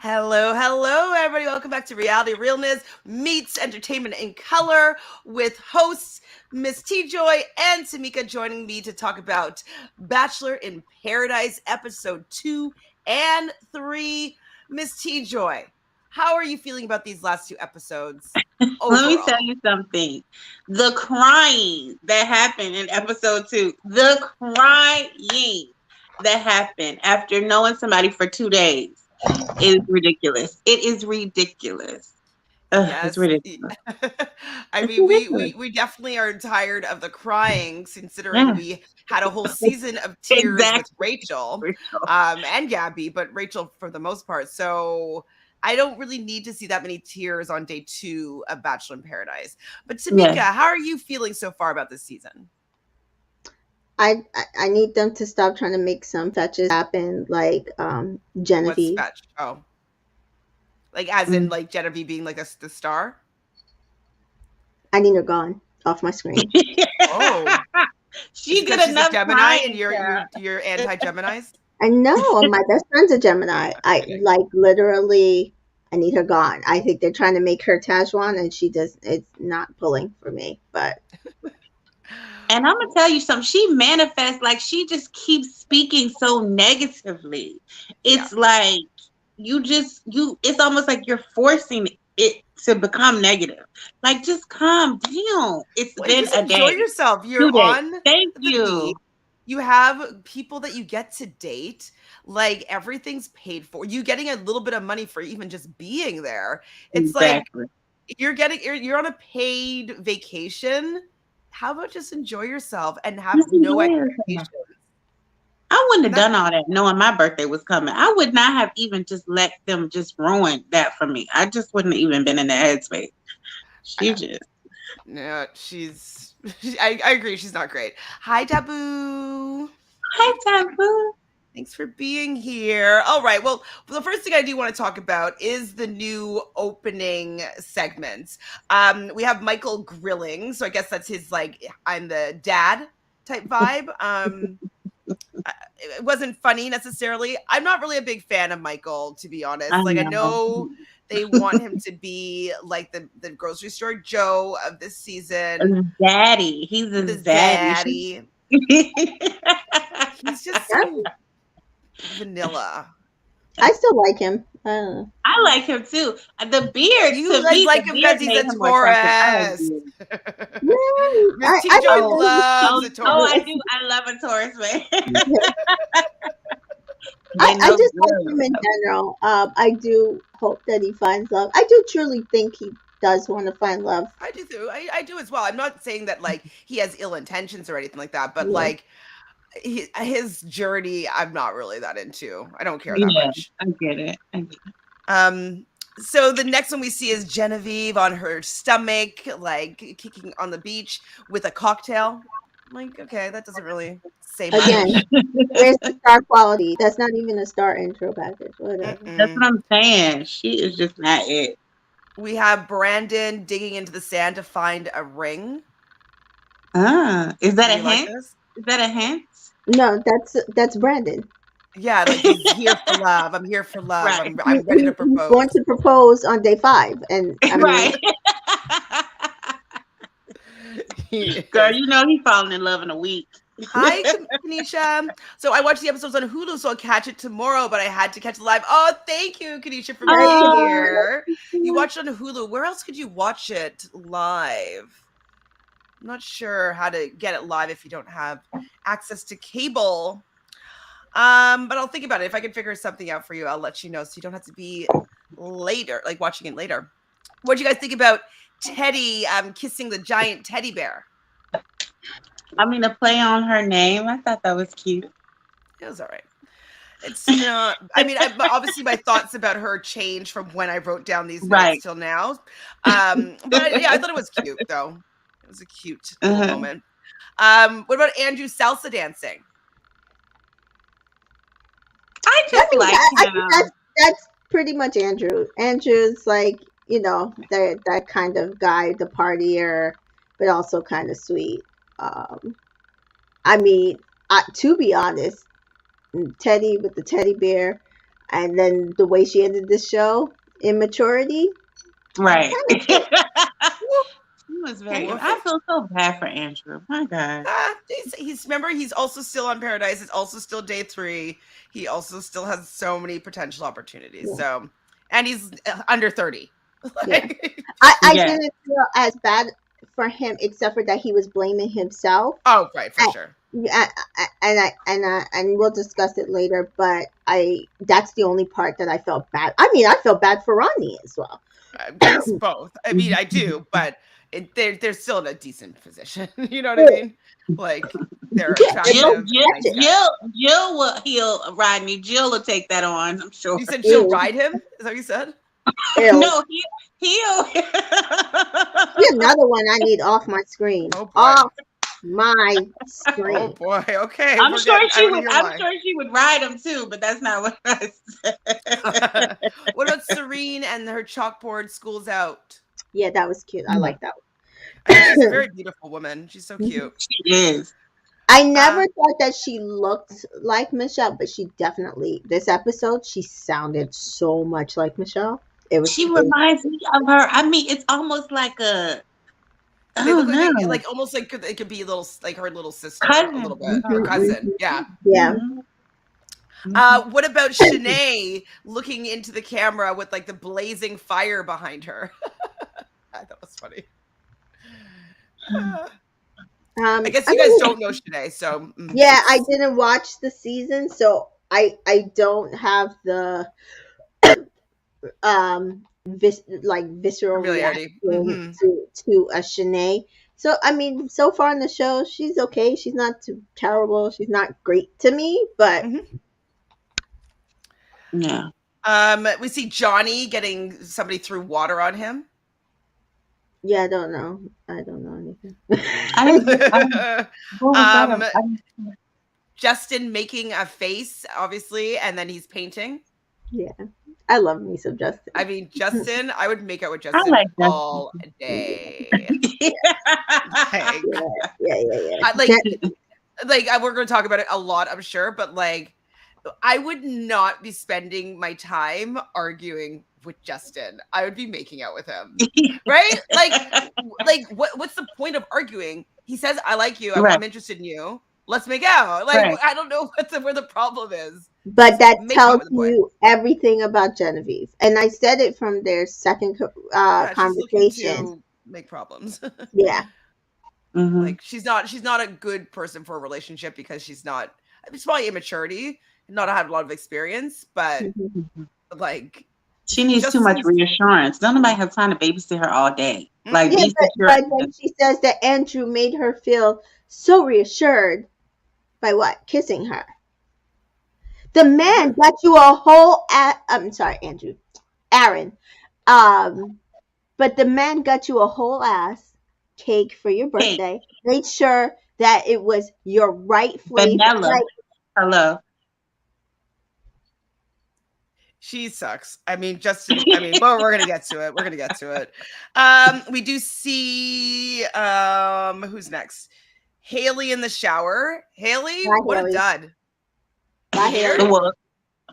Hello, hello, everybody. Welcome back to Reality Realness meets Entertainment in Color with hosts Miss TJoy and Tamika joining me to talk about Bachelor in Paradise episode 2 and 3. Miss TJoy, how are you feeling about these last two episodes Let me tell overall? you something. The crying that happened in episode 2, the crying that happened after knowing somebody for 2 days is ridiculous. It is ridiculous. It's Yes. ridiculous. I It's mean, we, ridiculous. we we definitely are tired of the crying, considering Yeah, we had a whole season of tears with exactly. Rachel, For sure. and Gabby, but Rachel for the most part. So I don't really need to see that many tears on day 2 of Bachelor in Paradise. But Tamika, Yeah. how are you feeling so far about this season? I need them to stop trying to make some fetches happen like What's Genevieve. fetch? Oh, like as in Mm. like Genevieve being like the star? I need her gone off my screen. Oh, is She it did because she's a enough Gemini and crying, you're girl. you're you're anti-Geminis? I know my best friend's a Gemini. I Okay. like literally. I need her gone. I think they're trying to make her Tajwan, and she does. It's not pulling for me. But And I'm gonna tell you something. She manifests like she just keeps speaking so negatively. Yeah. It's like you. It's almost like you're forcing it to become negative. Like just calm down. It's Well, been just a enjoy day, yourself. You're 2 days. on Thank the you. beach. You have people that you get to date. Like everything's paid for. You getting a little bit of money for even just being there. It's like Exactly. you're on a paid vacation. How about just enjoy yourself and have Just no enjoy yourself. expectations? I wouldn't And have that's done all that knowing my birthday was coming. I would not have even just let them just ruin that for me. I just wouldn't have even been in the headspace. She uh, just no, she's I agree, she's not great. Hi, Taboo. hi Taboo. Thanks for being here. All right. Well, the first thing I do want to talk about is the new opening segments. We have Michael grilling, so I guess that's his like I'm the dad type vibe. It wasn't funny necessarily. I'm not really a big fan of Michael, to be I honest. Like I know. know they want him to be like the grocery store Joe of this season Zaddy. He's with a his zaddy. daddy. He's just yeah, so vanilla. I still like him. I don't know. I like him too. The beard, You to guys me, the like him because beard he's made a him more attractive. I like Taurus. beard. Yeah, Miss T I Joy don't know. loves Oh, a oh, I Taurus. do. I love a Taurus man. I, They I know just like good. him in general. I do hope that he finds love. I do truly think he does want to find love. I do too. I do as well. I'm not saying that like he has ill intentions or anything like that, but Yeah. like his journey, I'm not really that into. I don't care that Yeah, much. I get it. I get it. So the next one we see is Genevieve on her stomach, like kicking on the beach with a cocktail. I'm like, okay, that doesn't really say Again, much. where's the star quality? That's not even a star intro package. Whatever. That's Mm-mm. what I'm saying. She is just not it. We have Brandon digging into the sand to find a ring. Is that Do a you like hint? this? Is that a hint? No, that's Brandon. Yeah, like he's here for love. I'm here for love. Right. I'm ready to He's going propose. to propose on day 5, and I mean, Right. He Girl, is. you know he falling in love in a week. Hi, Kanisha. So I watched the episodes on Hulu, so I'll catch it tomorrow, but I had to catch it live. Oh, thank you, Kanisha, for that's being Oh, here. You good. watched it on Hulu. Where else could you watch it live? I'm not sure how to get it live if you don't have access to cable. But I'll think about it. If I can figure something out for you, I'll let you know so you don't have to be later, like watching it later. What do you guys think about Teddy kissing the giant teddy bear? I mean, a play on her name. I thought that was cute. It was all right. It's not. I mean, obviously my thoughts about her changed from when I wrote down these notes Right. till now. But yeah, I thought it was cute though. It was a cute little Uh-huh. moment. What about Andrew salsa dancing? I I just mean, like I think him. that's pretty much Andrew. Andrew's like, that kind of guy, the partier, but also kind of sweet. Um, I mean, to be honest, Teddy with the teddy bear, and then the way she ended the show, immaturity, Right. kind of cute. He was very. Woof. I feel so bad for Andrew. My God. He's remember he's also still on Paradise. It's also still day 3. He also still has so many potential opportunities. Yeah. So, and he's under 30. Yeah. I Yeah. didn't feel as bad for him, except for that he was blaming himself. Oh, right, for sure. And we'll discuss it later. But that's the only part that I felt bad. I mean, I felt bad for Ronnie as well. Yes, both. I mean, I do, but they're still in a decent position. You know what I mean? Like they're Yeah, they're Jill, both attractive, Jill, nice attractive. guys. Jill will heal Rodney. Jill will take that on. I'm sure. You said she'll Ew, ride him? Is that what you said? ew. No, he'll. See another one I need off my screen. Oh boy. Off my Oh screen. boy. Okay. I'm sure I she don't would. need your I'm line. sure she would ride him too, but that's not what I said. What about Serene and her chalkboard schools out? Yeah, that was cute. I like that I mean, she's a one. very beautiful woman. She's so cute. She is. I never Uh, thought that she looked like Michelle, but she definitely, this episode, she sounded so much like Michelle. She reminds me of her. I mean, it's almost like a. I they look don't know. like almost like it could be little like her little sister a Cousin. little bit, her cousin. Yeah. Yeah. What about Shanae looking into the camera with like the blazing fire behind her? I thought it was funny. I guess you guys don't know Shanae, so yeah, I didn't watch the season, so I don't have the visceral familiarity. reaction to a Shanae. So I mean, so far in the show, she's okay. She's not too terrible. She's not great to me, but Yeah. We see Johnny getting somebody threw water on him. yeah, I don't know. I don't know anything. Justin making a face, obviously, and then he's painting. Yeah, I love me some Justin. I mean, Justin, I would make out with Justin like all day. Yeah. Like we're going to talk about it a lot, I'm sure, but like, I would not be spending my time arguing with Justin. I would be making out with him, right? Like what's the point of arguing? He says, "I like you. I'm interested in you. Let's make out." Like I don't know where the problem is. But that tells you everything about Genevieve, and I said it from their second conversation. She's looking to make problems. Yeah. Like she's not a good person for a relationship because she's not. It's probably immaturity, not have a lot of experience, but like she needs too much reassurance. Nobody has time to babysit her all day. Like, yeah, but then she says that Andrew made her feel so reassured by what? Kissing her. The man got you a whole. I'm sorry, Andrew, Aaron. But the man got you a whole ass cake for your birthday. Made sure that it was your right flavor. Vanilla. Hello. She sucks. I mean, Justin. I mean, well, we're gonna get to it. We do see who's next? Haley in the shower. Haley, what a dud. Bye, Haley.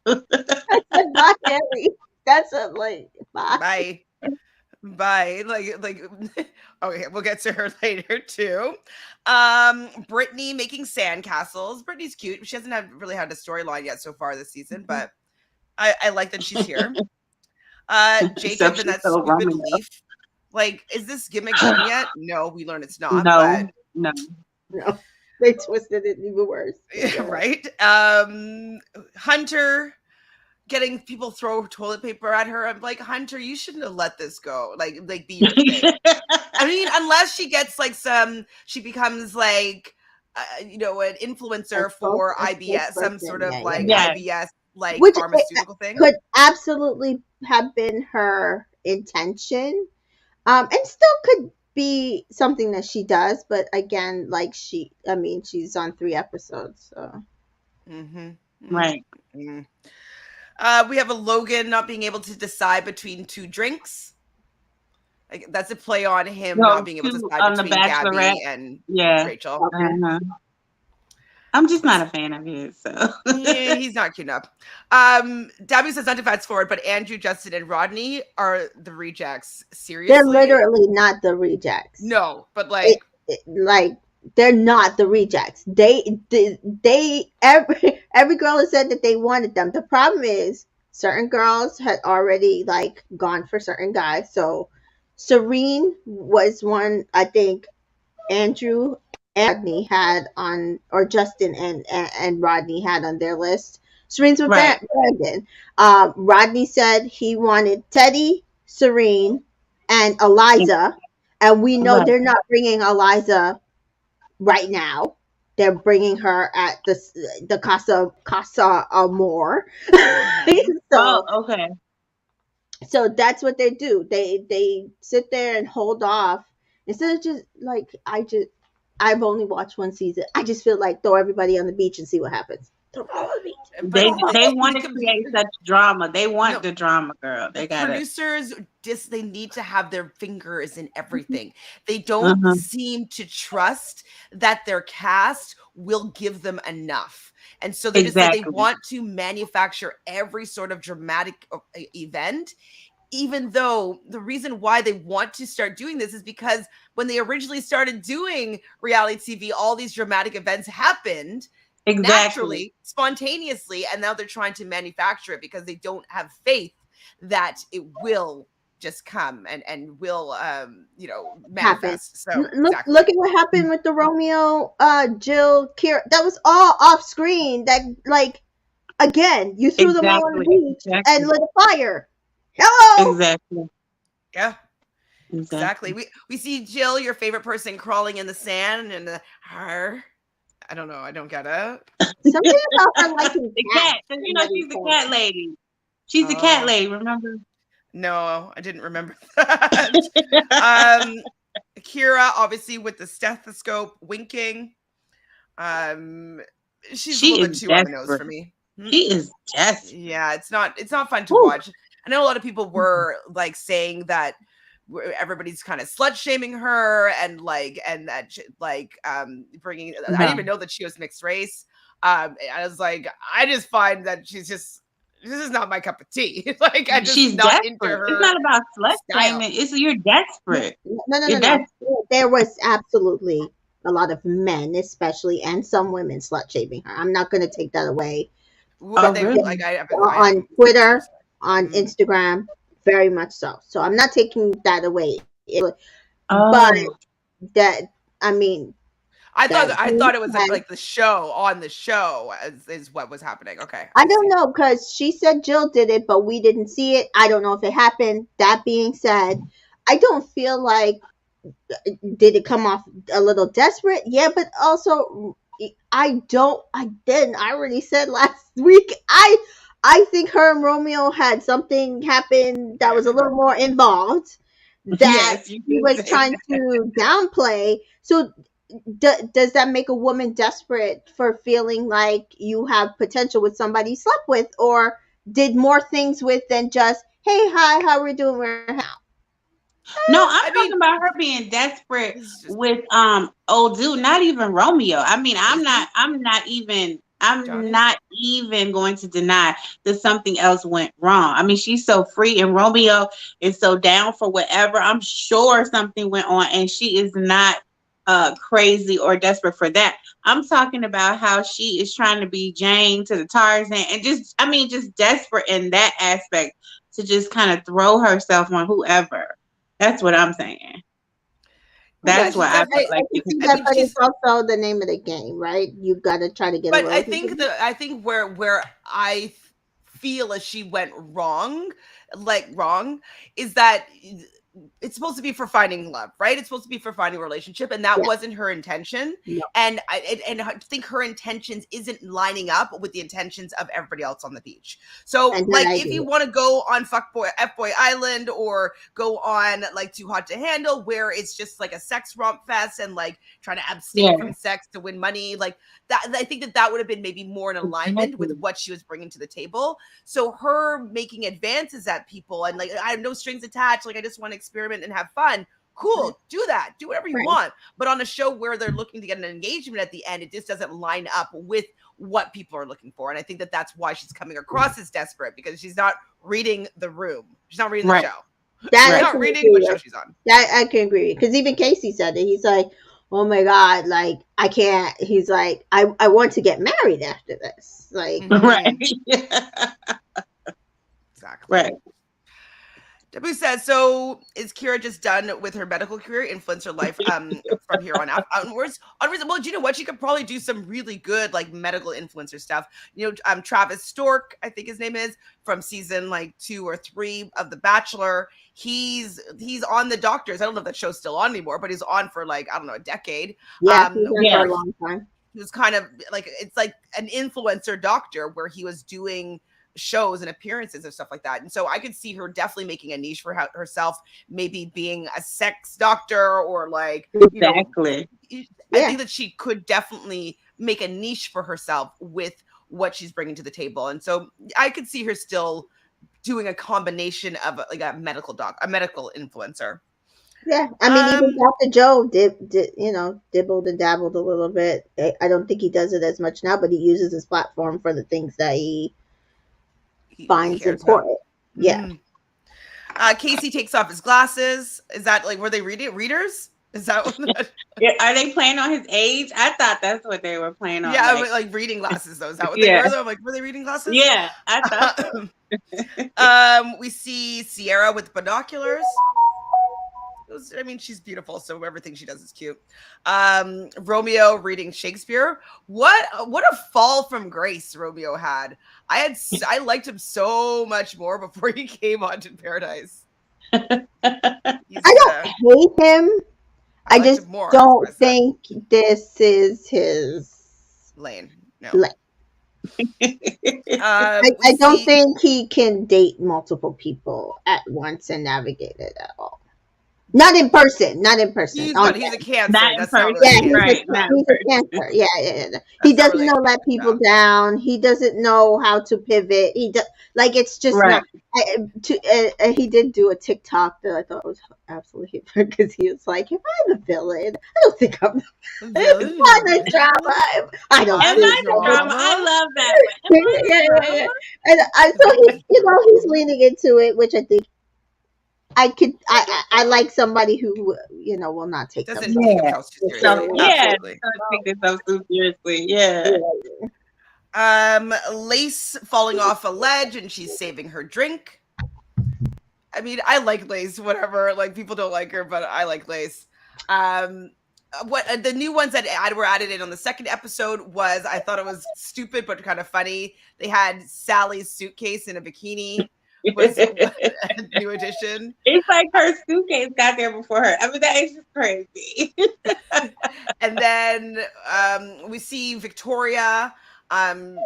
Bye, Haley. That's bye. Bye. Like okay, we'll get to her later too. Brittany making sandcastles. Brittany's cute. She hasn't really had a storyline yet so far this season, but I like that she's here. Jacob and that stupid leaf. Like, is this gimmick done yet? No, we learn it's not. No. They twisted it even worse. Right? Hunter getting people throw toilet paper at her. I'm like, Hunter, you shouldn't have let this go. Like be your thing. I mean, unless she gets like she becomes like, an influencer for IBS, some sort of IBS like pharmaceutical thing. Could absolutely have been her intention, and still could be something that she does. But again, like she's on 3 episodes, so. Right. We have a Logan not being able to decide between 2 drinks. Like, that's a play on him not being able to decide between Gabby and Rachel. I'm just not a fan of his. So Yeah, he's not cute enough. Dabby says not to fast forward, but Andrew, Justin, and Rodney are the rejects. They're Seriously? literally not the rejects. No, but It, like, like they're not the rejects. They every girl has said that they wanted them. The problem is certain girls had already like gone for certain guys. So Serene was one, I think Andrew and Rodney had on, or Justin and Rodney had on their list. Serene's with right, Brandon. Rodney said he wanted Teddy, Serene, and Eliza, and we know right, they're not bringing Eliza right now. They're bringing her at the Casa Amor. oh, so okay, so that's what they do. They sit there and hold off instead of just like I've only watched one season. I just feel like throw everybody on the beach and see what happens. Throw them all on the beach. but they want to create such drama. They want no, the drama, girl. the They got it. producers just they need to have their fingers in everything. They don't Uh-huh. seem to trust that their cast will give them enough. And so they just like they Exactly, want to manufacture every sort of dramatic event, even though the reason why they want to start doing this is because when they originally started doing reality TV, all these dramatic events happened exactly, naturally, spontaneously, and now they're trying to manufacture it because they don't have faith that it will just come and will Happen. manifest. So Look exactly. at what happened with the Romeo, Jill, Kira. That was all off screen. That like again, you threw them all on the exactly, beach and exactly, lit a fire. Hello. exactly, Yeah, exactly. exactly. We see Jill, your favorite person, crawling in the sand, and her. I don't know. I don't get it. Something about her liking The cats. cat, 'cause, Somebody she's the told cat me. lady. She's the cat Oh lady. Remember? no, I didn't remember that. um, Kira, obviously with the stethoscope, winking. Um, she's a She little bit is too on the nose desperate. for me. She is desperate. Yeah, it's not fun to Whew. watch. I know a lot of people were like saying that everybody's kind of slut shaming her and that bringing. I didn't No, even know that she was mixed race. I was like, I just find that this is not my cup of tea. Like I'm just she's not into desperate. It's her not about slut style. shaming. It's you're desperate. You're No. desperate. There was absolutely a lot of men, especially, and some women slut shaming her. I'm not going to take that away. Who Oh, they really? like? I On haven't Twitter, personally. on Mm. Instagram, very much so. So I'm not taking that away. But Oh, that, I mean, that I he thought it was has, like the show on the show is what was happening. Okay, I I don't see. know because she said Jill did it, but we didn't see it. I don't know if it happened. That being said, I don't feel like did it come off a little desperate? Yeah, but also I already said last week I think her and Romeo had something happen that was a little more involved that yes, you he did was say trying to downplay. So does that make a woman desperate for feeling like you have potential with somebody you slept with, or did more things with than just hey hi how are we doing we're out? No, I'm I talking mean, about her being desperate this is just with old dude, not even Romeo. I mean, Jason, I'm Johnny. not even going to deny that something else went wrong. I mean, she's so free and Romeo is so down for whatever. I'm sure something went on and she is not crazy or desperate for that. I'm talking about how she is trying to be Jane to the Tarzan and just I mean just desperate in that aspect to just kind of throw herself on whoever. That's what I'm saying. Yeah, That's she's what I felt definitely. I like. can see I that, mean, but it's she's. also the name of the game, right? You got to try to get a But rose. I think where I feel as she went wrong, wrong, is that it's supposed to be for finding love, right? It's supposed to be for finding a relationship, and that Yeah, wasn't her intention. no, And I think her intentions isn't lining up with the intentions of everybody else on the beach. So, and that like, I if agree you with. want to go on Fuckboy F-Boy Island or go on like Too Hot to Handle, where it's just like a sex romp fest and like trying to abstain from Yeah, sex to win money, like that, I think that would have been maybe more in alignment with exactly. what she was bringing to the table. So her making advances at people and like I have no strings attached, like I just want to experiment and have fun cool, do that, do whatever you Right. want. But on a show where they're looking to get an engagement at the end, it just doesn't line up with what people are looking for. And I think that that's why she's coming across as desperate, because she's not reading the room. She's not reading the show. That She's I not can reading agree what with. show she's on. That I can agree with, because even Casey said it. He's like, "Oh my God, like I can't." He's like, "I want to get married after this." Like, Right. Exactly. Right. Debu says, so is Kira just done with her medical career, influence her life from here on out onwards? Well, do you know what? She could probably do some really good like medical influencer stuff. You know, Travis Stork, I think his name is, from season like 2 or 3 of The Bachelor. He's on The Doctors. I don't know if that show's still on anymore, but he's on for like, I don't know, a decade. yeah, he's on for a long time. He was kind of like, it's like an influencer doctor where he was doing shows and appearances and stuff like that. And so I could see her definitely making a niche for herself, maybe being a sex doctor or like, exactly. I think that she could definitely make a niche for herself with what she's bringing to the table. And so I could see her still doing a combination of like a medical influencer. Yeah, I mean, even Dr. Joe dibbled and dabbled a little bit. I don't think he does it as much now, but he uses his platform for the things that he finds important. Yeah. Casey takes off his glasses. Is that like, were they readers? Is that what are they playing on his age? I thought that's what they were playing on. Yeah, like reading glasses though. Is that what they were though? I'm like, were they reading glasses? Yeah, I thought we see Sierra with binoculars. I mean, she's beautiful, so everything she does is cute. Romeo reading Shakespeare. What a fall from grace Romeo had. I liked him so much more before he came onto Paradise. I don't hate him. I just don't think this is his lane. No. I don't think he can date multiple people at once and navigate it at all. Not in person. He's a Cancer. That's not really he's a Cancer. Yeah. He doesn't know let people down. He doesn't know how to pivot. It's just not. He did do a TikTok that I thought was absolutely because he was like, "If I'm the villain, I don't think I'm the villain. The drama. I don't. Am I the drama? I love that. And so he's leaning into it, which I think. I like somebody who will not take doesn't take themselves too seriously. Doesn't take themselves too seriously. Lace falling off a ledge and she's saving her drink. I mean, I like Lace. Whatever, like people don't like her, but I like Lace. What the new ones that were added in on the second episode was, I thought it was stupid but kind of funny. They had Sally's suitcase in a bikini. Was a new addition. It's like her suitcase got there before her. I mean, that is just crazy. And then we see Victoria.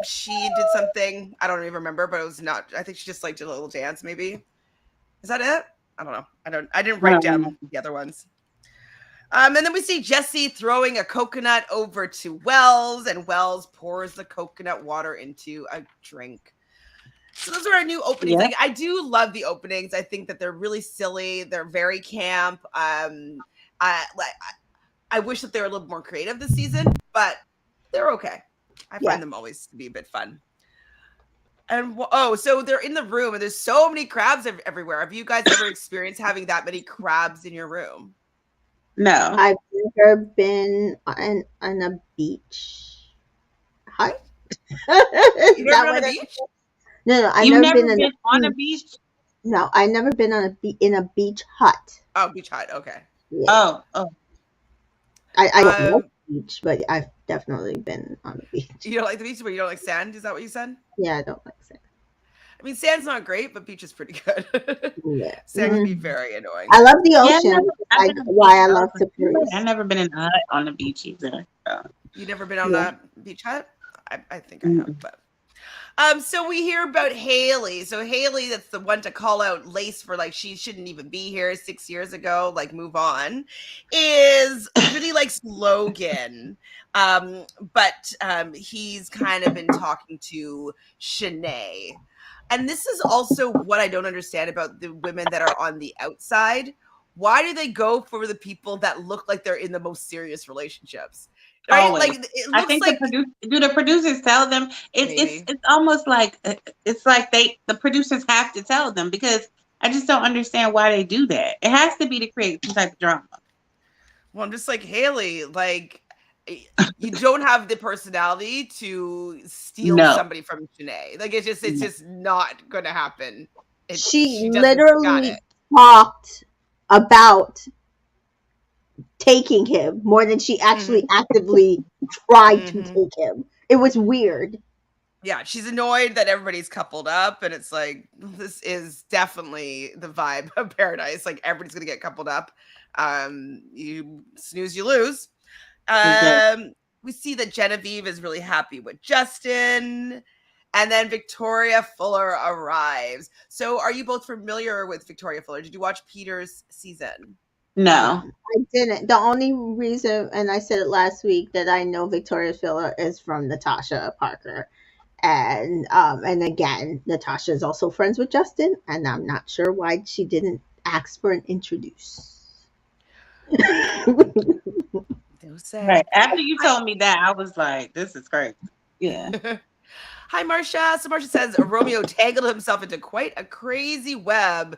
She did something, I don't even remember, but it was not. I think she just like did a little dance. Maybe is that it? I don't know. I didn't write down the other ones. And then we see Jesse throwing a coconut over to Wells, and Wells pours the coconut water into a drink. So those are our new openings. Like, I do love the openings. I think that they're really silly. They're very camp. I wish that they were a little more creative this season, but they're okay. I find them always to be a bit fun. And so they're in the room, and there's so many crabs everywhere. Have you guys ever experienced having that many crabs in your room? No, I've never been on a beach. Hi. You never been on a beach? No, I've never been on a beach. No, I've never been in a beach hut. Oh, beach hut. Okay. Yeah. Oh. I don't like the beach, but I've definitely been on the beach. You don't like the beach, but you don't like sand? Is that what you said? Yeah, I don't like sand. I mean, sand's not great, but beach is pretty good. Yeah. Sand can be very annoying. I love the ocean. Why I love to cruise. I've never been in a hut on the beach either. So. You've never been on a beach hut? I think I have, but. So we hear about Haley. So Haley, that's the one to call out Lace for like she shouldn't even be here 6 years ago. Like move on. Is really likes Logan, but he's kind of been talking to Shanae, and this is also what I don't understand about the women that are on the outside. why do they go for the people that look like they're in the most serious relationships? Right? Always. Like it I looks think like the producers tell them? maybe. It's almost like it's like the producers have to tell them, because I just don't understand why they do that. It has to be to create some type of drama. Well, I'm just like Haley, like you don't have the personality to steal No. somebody from Janae. Like it's just not gonna happen. She She doesn't got it. literally talked about taking him more than she actually Mhm. actively tried to Mhm. take him. It was weird. Yeah, she's annoyed that everybody's coupled up, and it's like this is definitely the vibe of Paradise. Like everybody's gonna get coupled up. You snooze, you lose. Exactly. We see that Genevieve is really happy with Justin. And then Victoria Fuller arrives. So, are you both familiar with Victoria Fuller? Did you watch Peter's season? No. I didn't. The only reason, and I said it last week, that I know Victoria Filler is from Natasha Parker. And again, Natasha is also friends with Justin, and I'm not sure why she didn't ask for an introduce. No say. Right. After you Hi. told me that, I was like, this is crazy. Yeah. Hi, Marcia. So Marcia says Romeo tangled himself into quite a crazy web.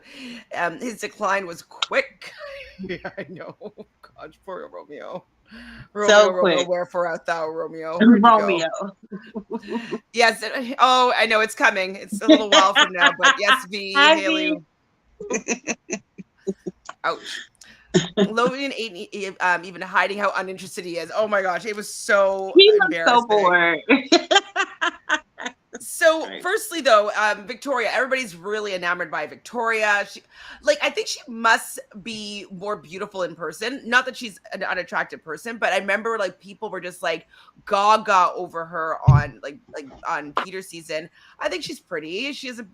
His decline was quick. Yeah, I know. Gosh, poor Romeo. So Romeo, quick. wherefore art thou, Romeo? Where'd you go? Romeo. Yes. Oh, I know it's coming. It's a little while from now, but yes, V, Hi, Haley. V. Ouch. Logan ain't even hiding how uninterested he is. Oh my gosh, it was so He looks so embarrassing. bored. So, Right. firstly, though, Victoria, everybody's really enamored by Victoria. I think she must be more beautiful in person. Not that she's an unattractive person, but I remember like people were just like gaga over her on on Peter's season. I think she's pretty. She's a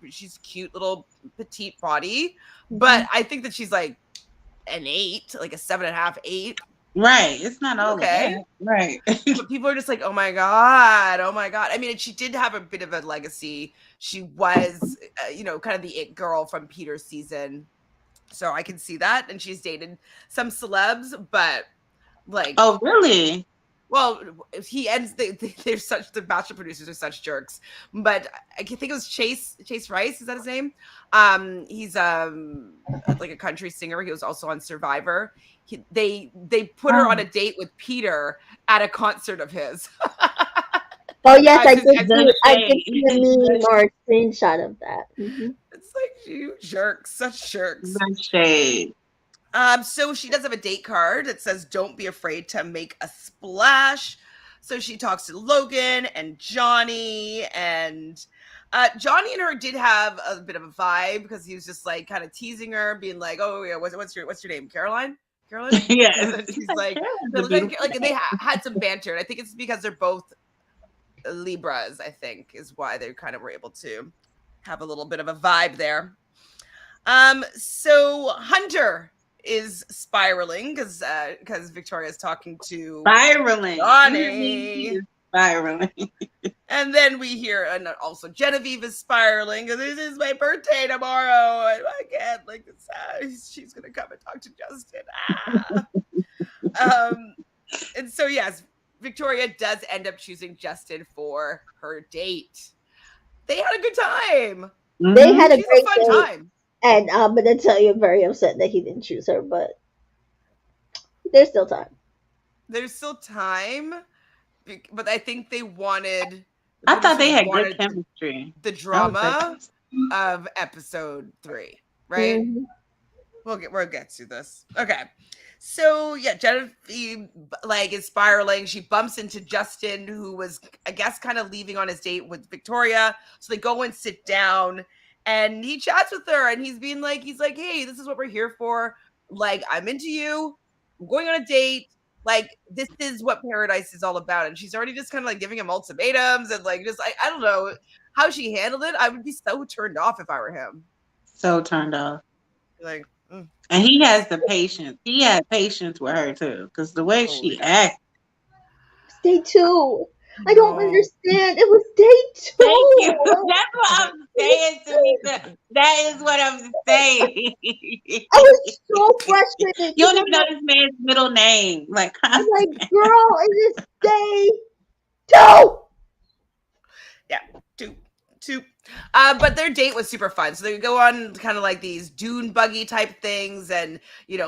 cute little petite body, but I think that she's like an 8, like a 7.5, 8. Right. It's not all of Okay. that. Right. But people are just like, "Oh my god, oh my god." I mean, she did have a bit of a legacy. She was, kind of the it girl from Peter's season. So I can see that, and she's dated some celebs, but like, Oh, really? well, he ends. They're such the Bachelor producers are such jerks. But I think it was Chase Rice. Is that his name? He's like a country singer. He was also on Survivor. They put her on Oh, a date with Peter at a concert of his. Oh yes, I as his, did as, see. the I did shade. see a meme or a screenshot of that. it's like you jerks, such jerks. The shade. So she does have a date card that says, "Don't be afraid to make a splash." So she talks to Logan and Johnny, and Johnny and her did have a bit of a vibe because he was just like kind of teasing her, being like, "Oh yeah, what's your name, Caroline? Carolyn?" And Yes. then He's she's like, like, Karen's "No, a beautiful like they name. had some banter, and I think it's because they're both Libras. I think is why they kind of were able to have a little bit of a vibe there. So Hunter is spiraling because Victoria is talking to Spiraling. You hear me? He Johnny. is spiraling. And then we hear, and also Genevieve is spiraling. This is my birthday tomorrow. And I can't, like, she's going to come and talk to Justin. And so, yes, Victoria does end up choosing Justin for her date. They had a good time. They had a She's a great fun day, time. and I'm gonna tell you, I'm very upset that he didn't choose her, but there's still time. There's still time, but I think they wanted, the I thought they producers had good wanted chemistry. the I was like, drama of episode 3, right? Mhm. We'll get to this. Okay. So yeah, Genevieve like is spiraling. She bumps into Justin, who was, I guess, kind of leaving on his date with Victoria. So they go and sit down, and he chats with her, and he's like, "Hey, this is what we're here for. Like, I'm into you. I'm going on a date. Like, this is what Paradise is all about." And she's already just kind of like giving him ultimatums and like just I don't know how she handled it. I would be so turned off if I were him. so turned off. Like, And he has the patience. He had patience with her too, because the way she holy. acts. Stay tuned. I don't No. understand. It was day Thank you. 2. That's what I'm saying, Tamika. That is what I'm saying. I was so frustrated You because don't even know this man's middle name. Like, I'm calm like, down. girl, it is day 2. Yeah, two, two. But their date was super fun. So they go on kind of like these dune buggy type things, and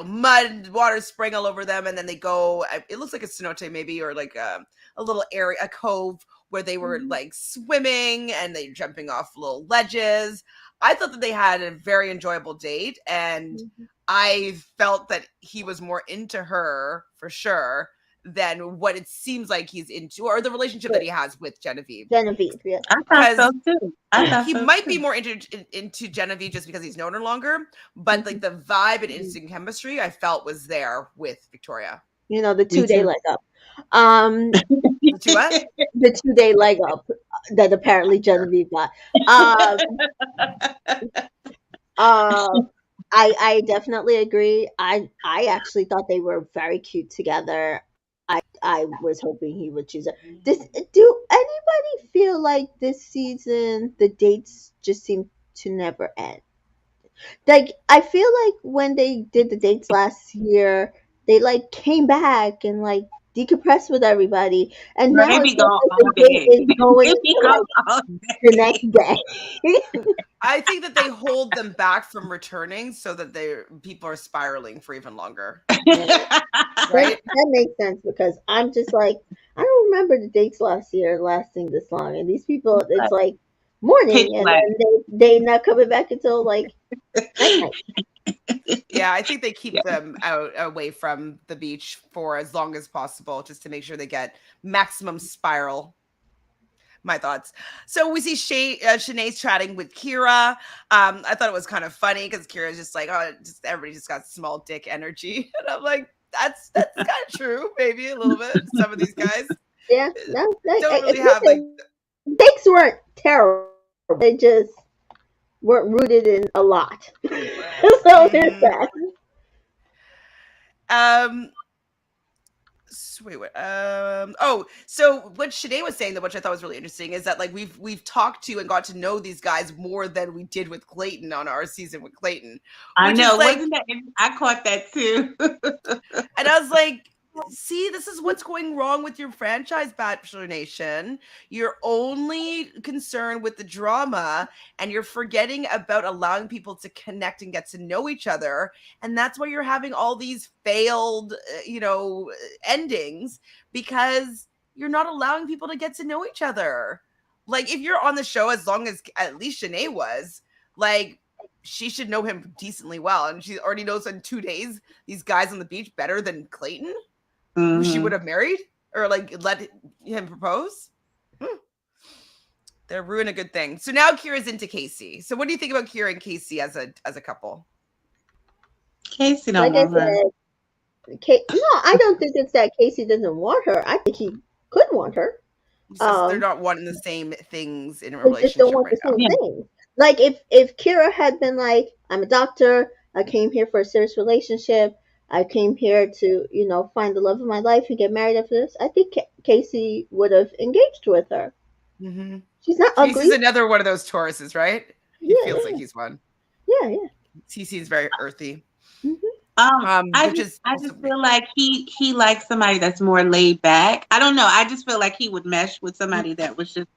mud, water spraying all over them, and then they go. It looks like a cenote maybe, or like a little area, a cove where they were like swimming and they jumping off little ledges. I thought that they had a very enjoyable date, and I felt that he was more into her for sure than what it seems like he's into, or the relationship that he has with Genevieve. Genevieve, yeah. I thought so Because too. I thought he so might be too. more into Genevieve just because he's known her longer, but like the vibe and instant chemistry I felt was there with Victoria. The Me 2-day too. leg up. Um, The two what? the 2-day leg up that apparently Genevieve got. Um, uh, I definitely agree. I actually thought they were very cute together. I was hoping he would choose her. Do anybody feel like this season the dates just seem to never end? Like I feel like when they did the dates last year, they like came back and like decompressed with everybody, and Girl, they now it be feels gone like all the date day. is going They be into gone like all the day. next day. I think that they hold them back from returning so that people are spiraling for even longer. Yeah. That Right? that makes sense because I'm just like I don't remember the dates last year lasting this long, and these people it's like Pitch morning, and black. then they not coming back until like night night. Yeah, I think they keep them out away from the beach for as long as possible just to make sure they get maximum spiral. My thoughts. So we see Shanae's chatting with Kira. I thought it was kind of funny because Kira's just like, oh, just everybody just got small dick energy, and I'm like, that's kind of true, maybe a little bit. Some of these guys Yeah, no, don't really have like. listen, dates weren't terrible. They just weren't rooted in a lot. So there's Mhm. that. Um, wait, what? Oh, so what Shanae was saying, that which I thought was really interesting, is that like we've talked to and got to know these guys more than we did with Clayton on our season with Clayton, I which is know. like, Wasn't that? I caught that too. and I was like, see, this is what's going wrong with your franchise, Bachelor Nation. You're only concerned with the drama and you're forgetting about allowing people to connect and get to know each other. And that's why you're having all these failed, endings, because you're not allowing people to get to know each other. Like, if you're on the show, as long as at least Shanae was, like, she should know him decently well. And she already knows in 2 days these guys on the beach better than Clayton, who she would Hmm. have married or like let him propose. Hmm. They're ruining a good thing. So now Kira's into Casey. So what do you think about Kira and Casey as a couple? Casey don't Like I want her. said, no, I don't think it's that Casey doesn't want her. I think he could want her. It's just they're Um, not wanting the same things in a they just don't relationship want right the now. same Yeah. thing. Like if Kira had been like, I'm a doctor, I came here for a serious relationship, I came here to find the love of my life and get married after this, I think Casey would have engaged with her. Mm-hmm. She's not Casey's ugly. another one of those Tauruses, right? He Yeah, feels like yeah, he's one. yeah, yeah. He seems very earthy, Hmm. which is I also just feel like he likes somebody that's more laid back. I don't know. I just feel like he would mesh with somebody that was just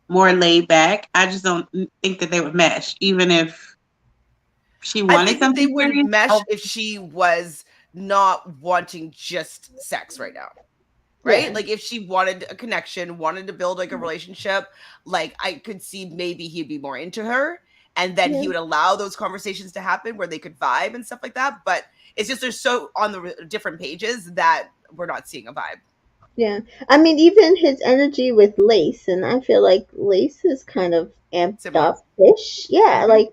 more laid back. I just don't think that they would mesh, even if she I wanted think that they something would serious. mesh Oh, if she was not wanting just sex right now. Right? Yeah, Like if she wanted a connection, wanted to build like a relationship, like I could see maybe he'd be more into her, and then yeah, he would allow those conversations to happen where they could vibe and stuff like that. But it's just they're so on the different pages that we're not seeing a vibe. yeah. I mean, even his energy with Lace, and I feel like Lace is kind of amped Similar. up ish. Yeah, Hmm. like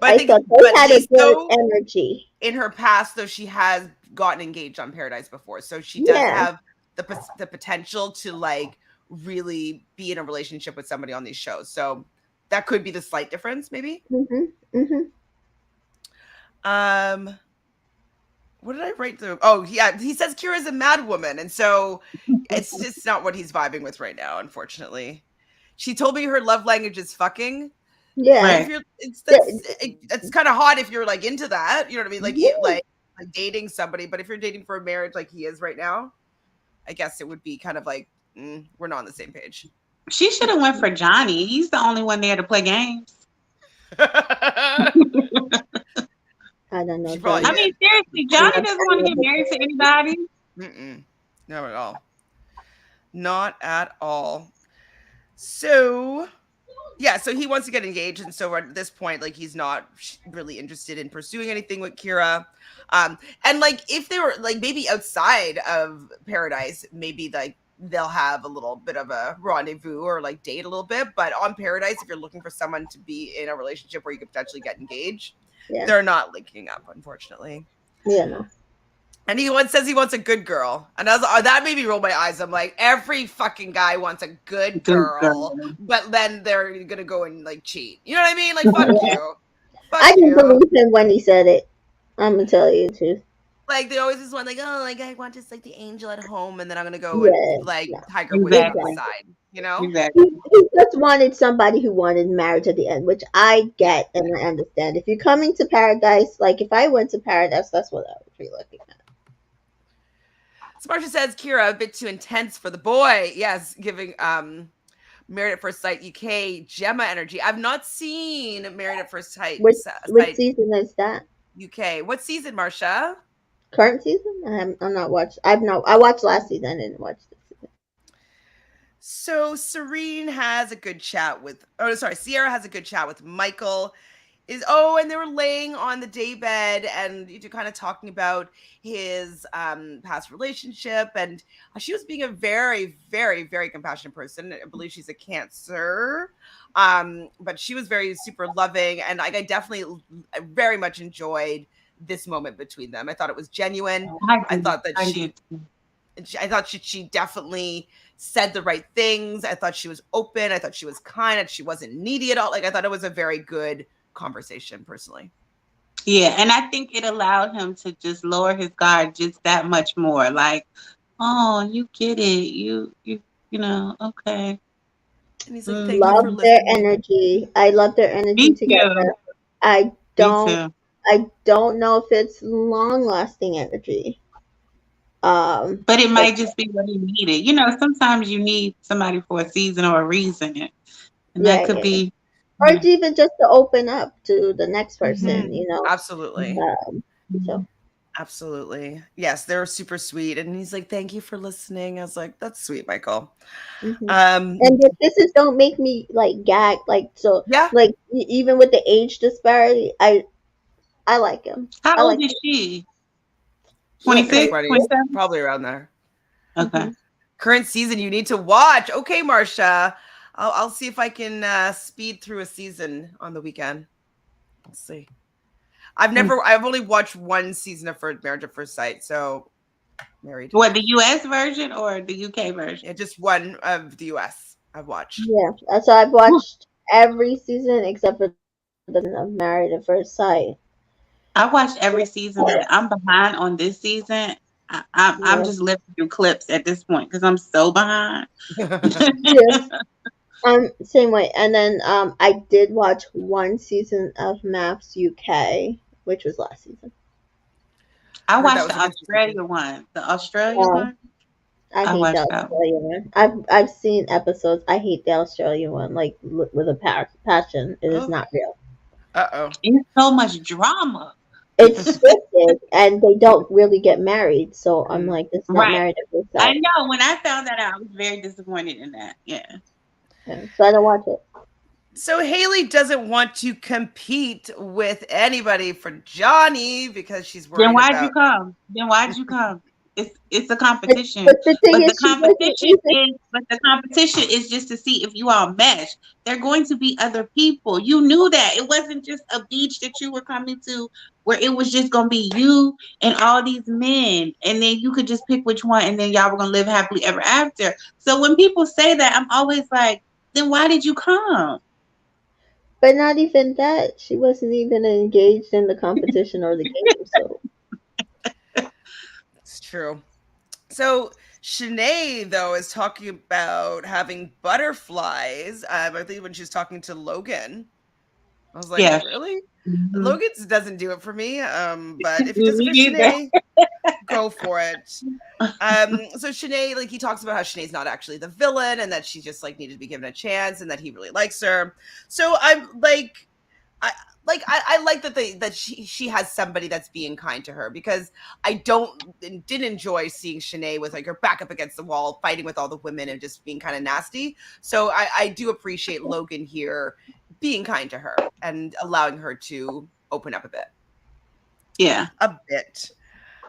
But I I thought think, they but had a Lace good though, energy. in her past though, she has gotten engaged on Paradise before, so she does Yeah. have the potential to like really be in a relationship with somebody on these shows. So that could be the slight difference, maybe. Mhm. Mhm. Um, what did I write through? Oh, yeah, he says Kira's a mad woman, and so it's just not what he's vibing with right now, unfortunately. She told me her love language is fucking. Yeah. If Right. you're, it's The- it's kind of hot if you're like into that. You know what I mean? Like yeah. like dating somebody. But if you're dating for a marriage, like he is right now, I guess it would be kind of like we're not on the same page. She should have went for Johnny. He's the only one there to play games. I don't know. She probably I Johnny. mean, did. seriously, Johnny doesn't want to get married to anybody. Mm-mm. Not at all. Not at all. So yeah, so he wants to get engaged, and so at this point, like he's not really interested in pursuing anything with Kira. And like if they were like maybe outside of Paradise, maybe like they'll have a little bit of a rendezvous or like date a little bit. But on Paradise, if you're looking for someone to be in a relationship where you could potentially get engaged, Yeah. they're not linking up, unfortunately. Yeah. No. And he says he wants a good girl. And I was, that made me roll my eyes. I'm like, every fucking guy wants a good girl, but then they're going to go and like cheat. You know what I mean? Like, fuck you. Fuck I didn't you. believe him when he said it. I'm gonna tell you the truth. Like, they always just want, like, oh, like, I want just like the angel at home, and then I'm going to go Yeah, and like no. Tiger Woods on the Exactly. side, you know? Exactly. He just wanted somebody who wanted marriage at the end, which I get and I understand. If you're coming to Paradise, like if I went to Paradise, that's what I would be looking at. So Marsha says, Kira, a bit too intense for the boy. Yes, giving Married at First Sight UK Gemma energy. I've not seen Married at First Sight, Which Sight season is that? UK. What season, Marsha? Current season? I'm not watched. I watched last season. I didn't watch this season. So Serene has a good chat with, Sierra has a good chat with Michael. And they were laying on the daybed and you're kind of talking about his past relationship, and she was being a very, very, very compassionate person. I believe she's a Cancer, but she was very super loving, and I definitely very much enjoyed this moment between them. I thought it was genuine. I thought that I thought she definitely said the right things. I thought she was open. I thought she was kind. And she wasn't needy at all. Like I thought it was a very good conversation, personally. Yeah, and I think it allowed him to just lower his guard just that much more. Like, oh, you get it. You know, okay. And he's like, thank you for Love their listening. energy. I love their energy Me together. too. I don't. Me too. I don't know if it's long-lasting energy. But it might just be what he needed. You know, sometimes you need somebody for a season or a reason, and that could be. Or it's even just to open up to the next person. You know. Absolutely. So. Absolutely. Yes, they were super sweet. And he's like, thank you for listening. I was like, that's sweet, Michael. Mm-hmm. And the kisses don't make me like gag. Like, so, yeah. Like, even with the age disparity, I like him. How old is she? 26? 27? Probably around there. Okay. Mm-hmm. Current season you need to watch. Okay, Marsha. I'll see if I can speed through a season on the weekend. Let's see. I've only watched one season of Marriage at First Sight, so Married. What, the US version or the UK version? Yeah, just one of the US I've watched. Yeah, so I've watched every season except for the season of Married at First Sight. I watched every season. I'm behind on this season. I'm just living through clips at this point because I'm so behind. Same way. And then I did watch one season of Maps UK, which was last season. I watched the Australia one. The Australia one. I hate the Australian one. I've seen episodes. I hate the Australian one, like with a passion. It is not real. It's so much drama. It's scripted, and they don't really get married. So I'm like, it's not Married at First Sight. I know. When I found that out, I was very disappointed in that. Yeah. So I don't watch it. So Haley doesn't want to compete with anybody for Johnny because she's worried. Then why'd you come? It's a competition. But the competition is just to see if you all mesh. There are going to be other people. You knew that. It wasn't just a beach that you were coming to where it was just gonna be you and all these men, and then you could just pick which one, and then y'all were gonna live happily ever after. So when people say that, I'm always like, then why did you come? But not even that. She wasn't even engaged in the competition or the game. So True. So Shanae, though, is talking about having butterflies. I think when she was talking to Logan, I was like, Yeah. really? Mm-hmm. Logan's doesn't do it for me. But if it does it Me for neither. Shanae, go for it. So Shanae, like he talks about how Shanae's not actually the villain and that she just like needed to be given a chance and that he really likes her. So I'm like, I like that she has somebody that's being kind to her because I didn't enjoy seeing Shanae with like her back up against the wall fighting with all the women and just being kind of nasty. So I do appreciate Logan here being kind to her and allowing her to open up a bit. Yeah. A bit.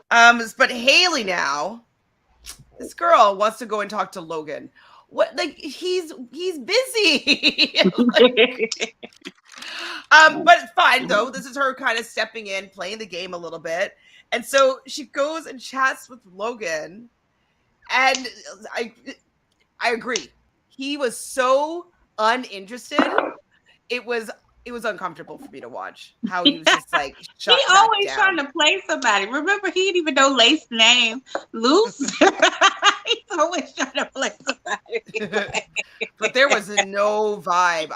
But Haley now, this girl wants to go and talk to Logan. What like he's busy. But fine though. This is her kind of stepping in, playing the game a little bit. And so she goes and chats with Logan. And I agree. He was so uninterested. It was it was uncomfortable for me to watch. How he was just like He shut back always trying down. to play somebody. Remember, he didn't even know Lace's name. Luce. He's always trying to play somebody. But there was no vibe.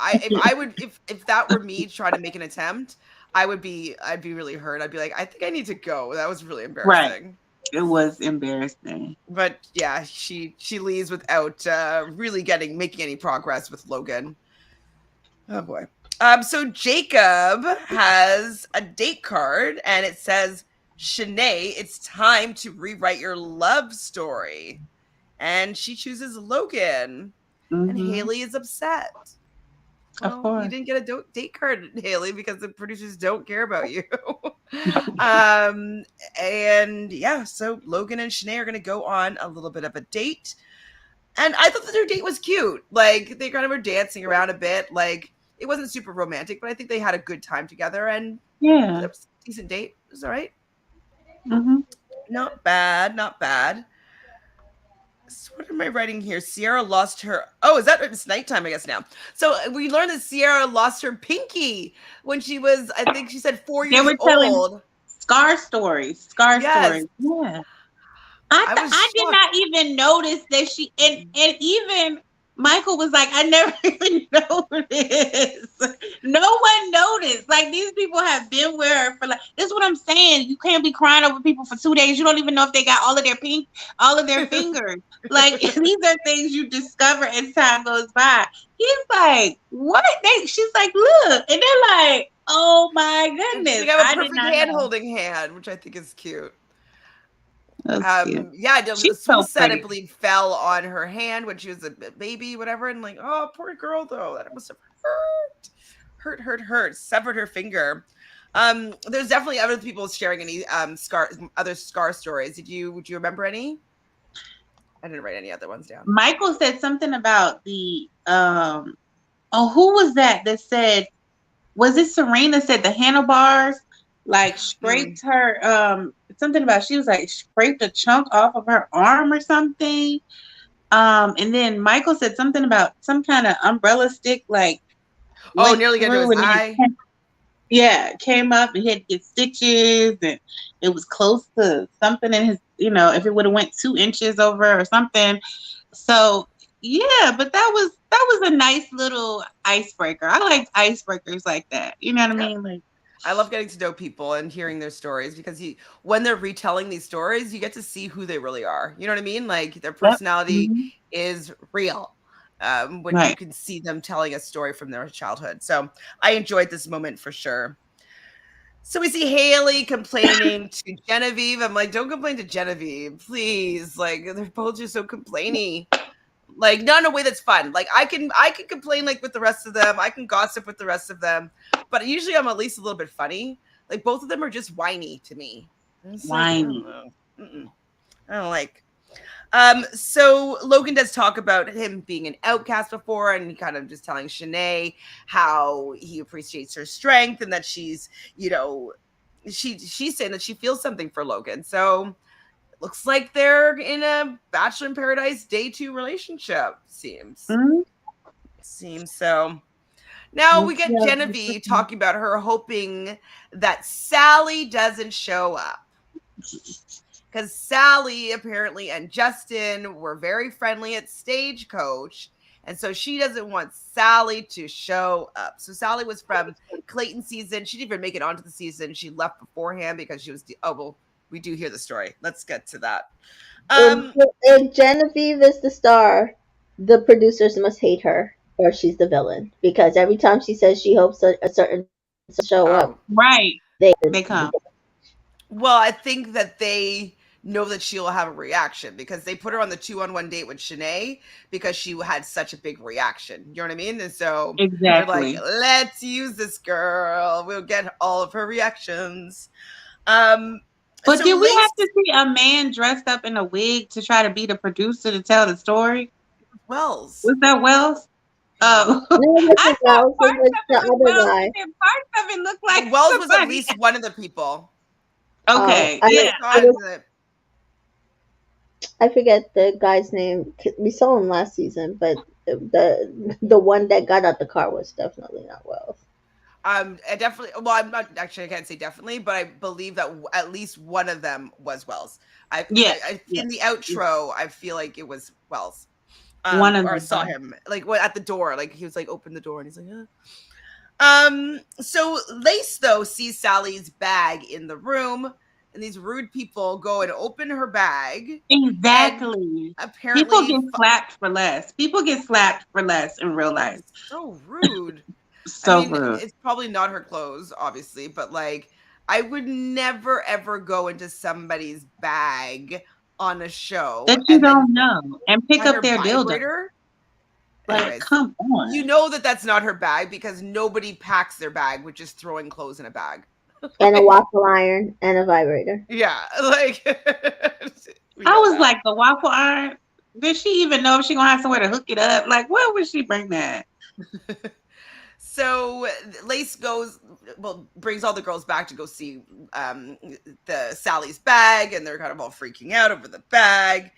If that were me trying to make an attempt, I'd be really hurt. I'd be like, I think I need to go. That was really Right. embarrassing. It was embarrassing. But yeah, she leaves without really making any progress with Logan. Oh boy. So Jacob has a date card and it says, Shanae, it's time to rewrite your love story. And she chooses Logan. And Mm-hmm. Haley is upset. Of Well, course. you didn't get a date card, Haley, because the producers don't care about you. And yeah, so Logan and Shanae are going to go on a little bit of a date. And I thought that their date was cute. Like, they kind of were dancing around a bit. Like, it wasn't super romantic, but I think they had a good time together. And Yeah. it was a decent date. It was all right. Mm-hmm. Not bad. Not bad. So what am I writing here? Sierra lost her. Oh, is that it's nighttime? I guess now. So we learned that Sierra lost her pinky when she was, I think she said 4 They years were telling old. scar stories. Scar Yes, stories. Yeah. I was I did shocked. not even notice that she and even Michael was like, I never even noticed. No one noticed. Like these people have been with her for like this is what I'm saying. You can't be crying over people for 2 days. You don't even know if they got all of their fingers. Like these are things you discover as time goes by. He's like, what? She's like, look, and they're like, oh my And goodness, she got a I did perfect not hand know. holding hand, which I think is cute. That's cute. Yeah, She's the so Swoosh said, I pretty. believe, fell on her hand when she was a baby, whatever, and like, oh, poor girl, though, that must have hurt, severed her finger. There's definitely other people sharing any other scar stories. Would you remember any? I didn't write any other ones down. Michael said something about the who was that said, was it Serena said the handlebars like scraped her something about she was like scraped a chunk off of her arm or something. And then Michael said something about some kind of umbrella stick like Oh, went nearly got into through his and eye. it came up and he had to get stitches and it was close to something in his, if it would have went 2 inches over or something. So yeah, but that was a nice little icebreaker. I like icebreakers like that. You know what I mean? Like, I love getting to know people and hearing their stories because when they're retelling these stories, you get to see who they really are. You know what I mean? Like their yep. personality Mm-hmm. is real when you Right. can see them telling a story from their childhood. So I enjoyed this moment for sure. So we see Haley complaining to Genevieve. I'm like, don't complain to Genevieve, please. Like they're both just so complainy. Like not in a way that's fun. Like I can complain like with the rest of them. I can gossip with the rest of them, but usually I'm at least a little bit funny. Like both of them are just whiny to me. It's like I don't know. I don't like. So Logan does talk about him being an outcast before, and kind of just telling Shanae how he appreciates her strength and that she's, she's saying that she feels something for Logan. So looks like they're in a Bachelor in Paradise day 2 relationship. Seems so. Now we get Genevieve talking about her hoping that Sally doesn't show up. because Sally apparently and Justin were very friendly at Stagecoach. And so she doesn't want Sally to show up. So Sally was from Clayton season. She didn't even make it onto the season. She left beforehand because she was, we do hear the story. Let's get to that. If Genevieve is the star, the producers must hate her, or she's the villain. Because every time she says she hopes a certain person show up, right, they come. Well, I think that they know that she'll have a reaction because they put her on the 2-on-1 date with Shanae because she had such a big reaction. You know what I mean? And so they're like, let's use this girl. We'll get all of her reactions. But so did we have to see a man dressed up in a wig to try to be the producer to tell the story? Wells. Was that Wells? Oh, I thought parts of it was Wells, and then parts of it looked like Wells was at least one of the people. Okay, I forget the guy's name. We saw him last season, but the one that got out the car was definitely not Wells. I definitely. Well, I'm not actually. I can't say definitely, but I believe that at least one of them was Wells. In the outro, I feel like it was Wells. One of them. Or I saw him like at the door. Like he was like open the door and he's like, So Lace though sees Sally's bag in the room, and these rude people go and open her bag. Exactly. Apparently, people get slapped for less. People get slapped for less in real life. So rude. Rude. It's probably not her clothes, obviously, but like I would never ever go into somebody's bag on a show that you don't know and pick up their dildo. Like, anyways, come on. You know that's not her bag because nobody packs their bag with just throwing clothes in a bag. And a waffle iron and a vibrator. Yeah, like I was like, the waffle iron? Did she even know if she gonna have somewhere to hook it up? Like, where would she bring that? So Lace brings all the girls back to go see the Sally's bag, and they're kind of all freaking out over the bag.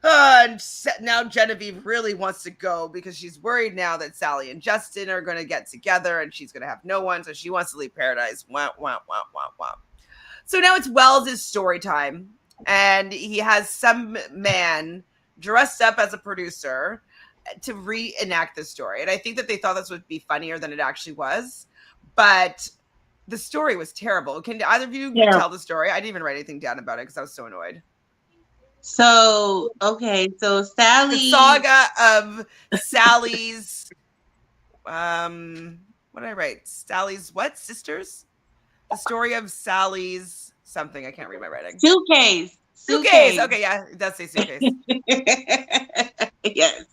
And now Genevieve really wants to go because she's worried now that Sally and Justin are going to get together and she's going to have no one. So she wants to leave Paradise. Wah, wah, wah, wah, wah. So now it's Wells' story time. And he has some man dressed up as a producer to reenact the story. And I think that they thought this would be funnier than it actually was. But the story was terrible. Can either of you tell the story? I didn't even write anything down about it because I was so annoyed. So, okay. So Sally. The saga of Sally's, what did I write? Sally's what? Sisters? The story of Sally's something. I can't read my writing. Suitcase. Okay, yeah, it does say suitcase. Yes.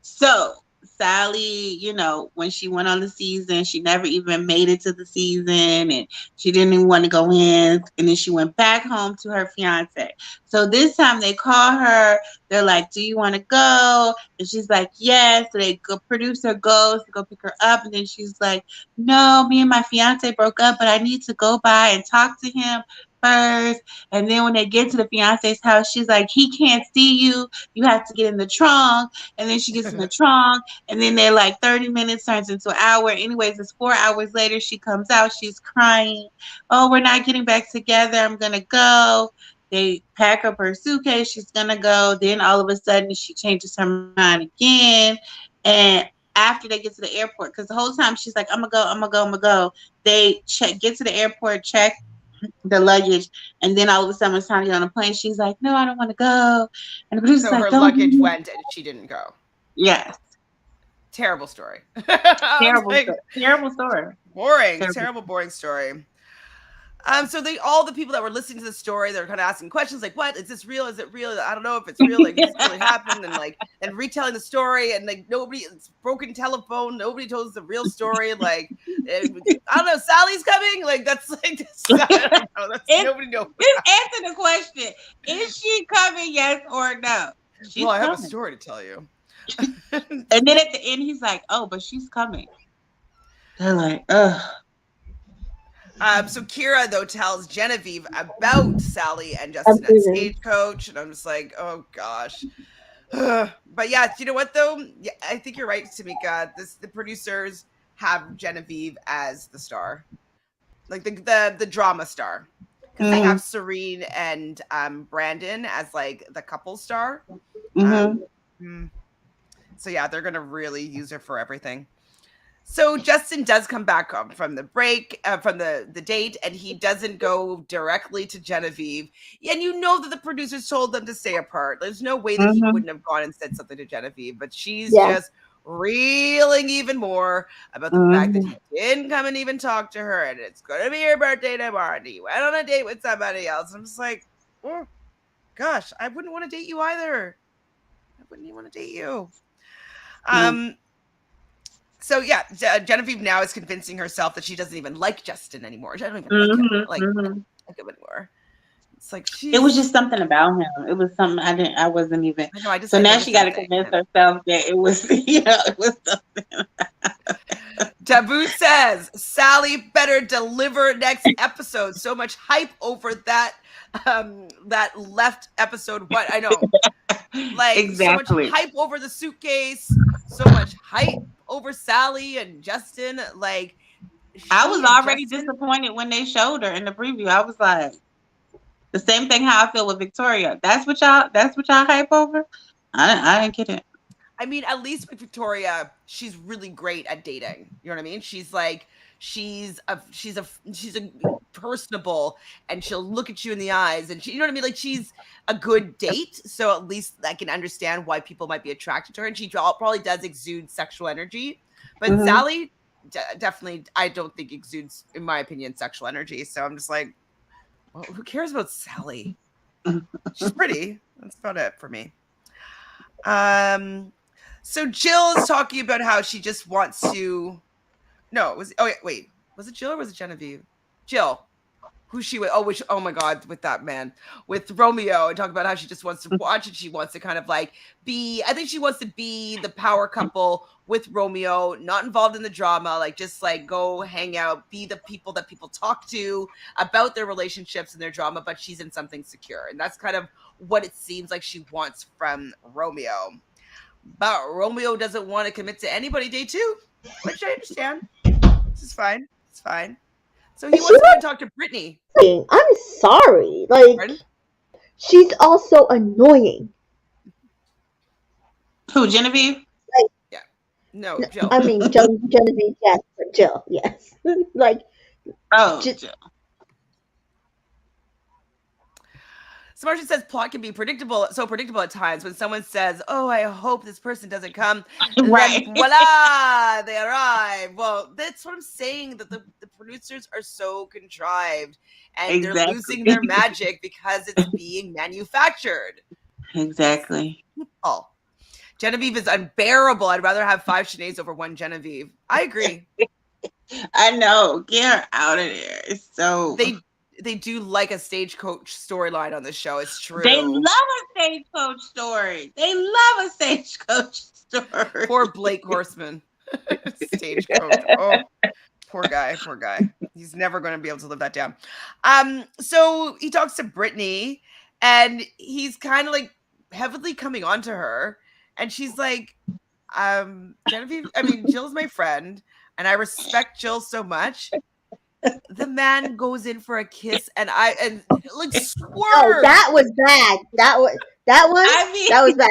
So Sally, when she went on the season, she never even made it to the season and she didn't even want to go in. And then she went back home to her fiance. So this time they call her. They're like, do you want to go? And she's like, yes. So producer goes to go pick her up. And then she's like, no, me and my fiance broke up, but I need to go by and talk to him first. And then when they get to the fiance's house, she's like, he can't see you. You have to get in the trunk. And then she gets in the trunk. And then they're like 30 minutes turns into an hour. Anyways, it's 4 hours later. She comes out. She's crying. Oh, we're not getting back together. I'm going to go. They pack up her suitcase. She's going to go. Then all of a sudden she changes her mind again. And after they get to the airport, because the whole time she's like, I'm going to go. They get to the airport, check the luggage, and then all of a sudden it's time to get on a plane. She's like, no, I don't want to go. And the producer's so like, her luggage went and she didn't go. Yes. Terrible story. Terrible story. Boring. Terrible, boring story. So all the people that were listening to the story, they're kind of asking questions like, what? Is this real? Is it real? I don't know if it's real. Like, this really happened? And retelling the story, and it's broken telephone. Nobody told us the real story. Like, I don't know, Sally's coming? Like, that's like, I don't know. Nobody knows. Just answer the question. Is she coming, yes or no? I have a story to tell you. And then at the end, he's like, oh, but she's coming. They're like, ugh. So Kira, though, tells Genevieve about Sally and Justin at Stagecoach, and I'm just like, oh gosh. But yeah, you know what though? Yeah, I think you're right, Tamika. The producers have Genevieve as the star, like the drama star. because they have Serene and Brandon as like the couple star. So yeah, they're gonna really use her for everything. So Justin does come back from the break, from the date, and he doesn't go directly to Genevieve. And you know that the producers told them to stay apart. There's no way that he wouldn't have gone and said something to Genevieve, but she's just reeling even more about the fact that he didn't come and even talk to her, and it's going to be your birthday tomorrow, and he went on a date with somebody else. I'm just like, oh, gosh, I wouldn't want to date you either. I wouldn't even want to date you. So yeah, Genevieve now is convincing herself that she doesn't even like Justin anymore. She doesn't even like him anymore. It's like it was just something about him. It was something I wasn't even. I know, I just so now she got to convince herself that it was, it was something. Taboo says Sally better deliver next episode. So much hype over that left episode. What I know, like exactly. So much hype over the suitcase. So much hype over Sally and Justin. Like I was already disappointed when they showed her in the preview. I was like, the same thing how I feel with Victoria. That's what y'all hype over. I didn't get it. I mean, at least with Victoria, she's really great at dating. You know what I mean? She's like, she's a personable, and she'll look at you in the eyes, and you know what I mean? Like, she's a good date. So at least I can understand why people might be attracted to her. And she probably does exude sexual energy, but Sally definitely, I don't think exudes, in my opinion, sexual energy. So I'm just like, well, who cares about Sally? She's pretty. That's about it for me. So Jill is talking about how she just wants to. No, it was. Oh wait, was it Jill or was it Genevieve? Jill, who she with? Oh my God, with that man, with Romeo, and talk about how she just wants to watch it. She wants to kind of like be. I think she wants to be the power couple with Romeo, not involved in the drama. Like just like go hang out, be the people that people talk to about their relationships and their drama. But she's in something secure, and that's kind of what it seems like she wants from Romeo. But Romeo doesn't want to commit to anybody day 2, which I understand. This is fine. It's fine. So he wants to go and talk to Brittany. I'm sorry. Like, pardon? She's also annoying. Who, Genevieve? Like, yeah. No, Jill. I mean, Genevieve, yes, but Jill, yes. Like, Jill. So Marcia says plot can be so predictable at times. When someone says, "Oh, I hope this person doesn't come," right? Then, voila, they arrive. Well, that's what I'm saying. That the producers are so contrived, and they're losing their magic because it's being manufactured. Exactly. Oh, Genevieve is unbearable. I'd rather have 5 Sineads over 1 Genevieve. I agree. I know. Get her out of there. It's so. They do like a stagecoach storyline on the show. It's true. They love a stagecoach story. They love a stagecoach story. Poor Blake Horseman. Stagecoach. Oh, poor guy. Poor guy. He's never going to be able to live that down. So he talks to Brittany, and he's kind of like heavily coming on to her. And she's like, Genevieve, Jill's my friend, and I respect Jill so much. The man goes in for a kiss, and like swerve. Oh, that was bad. That was bad.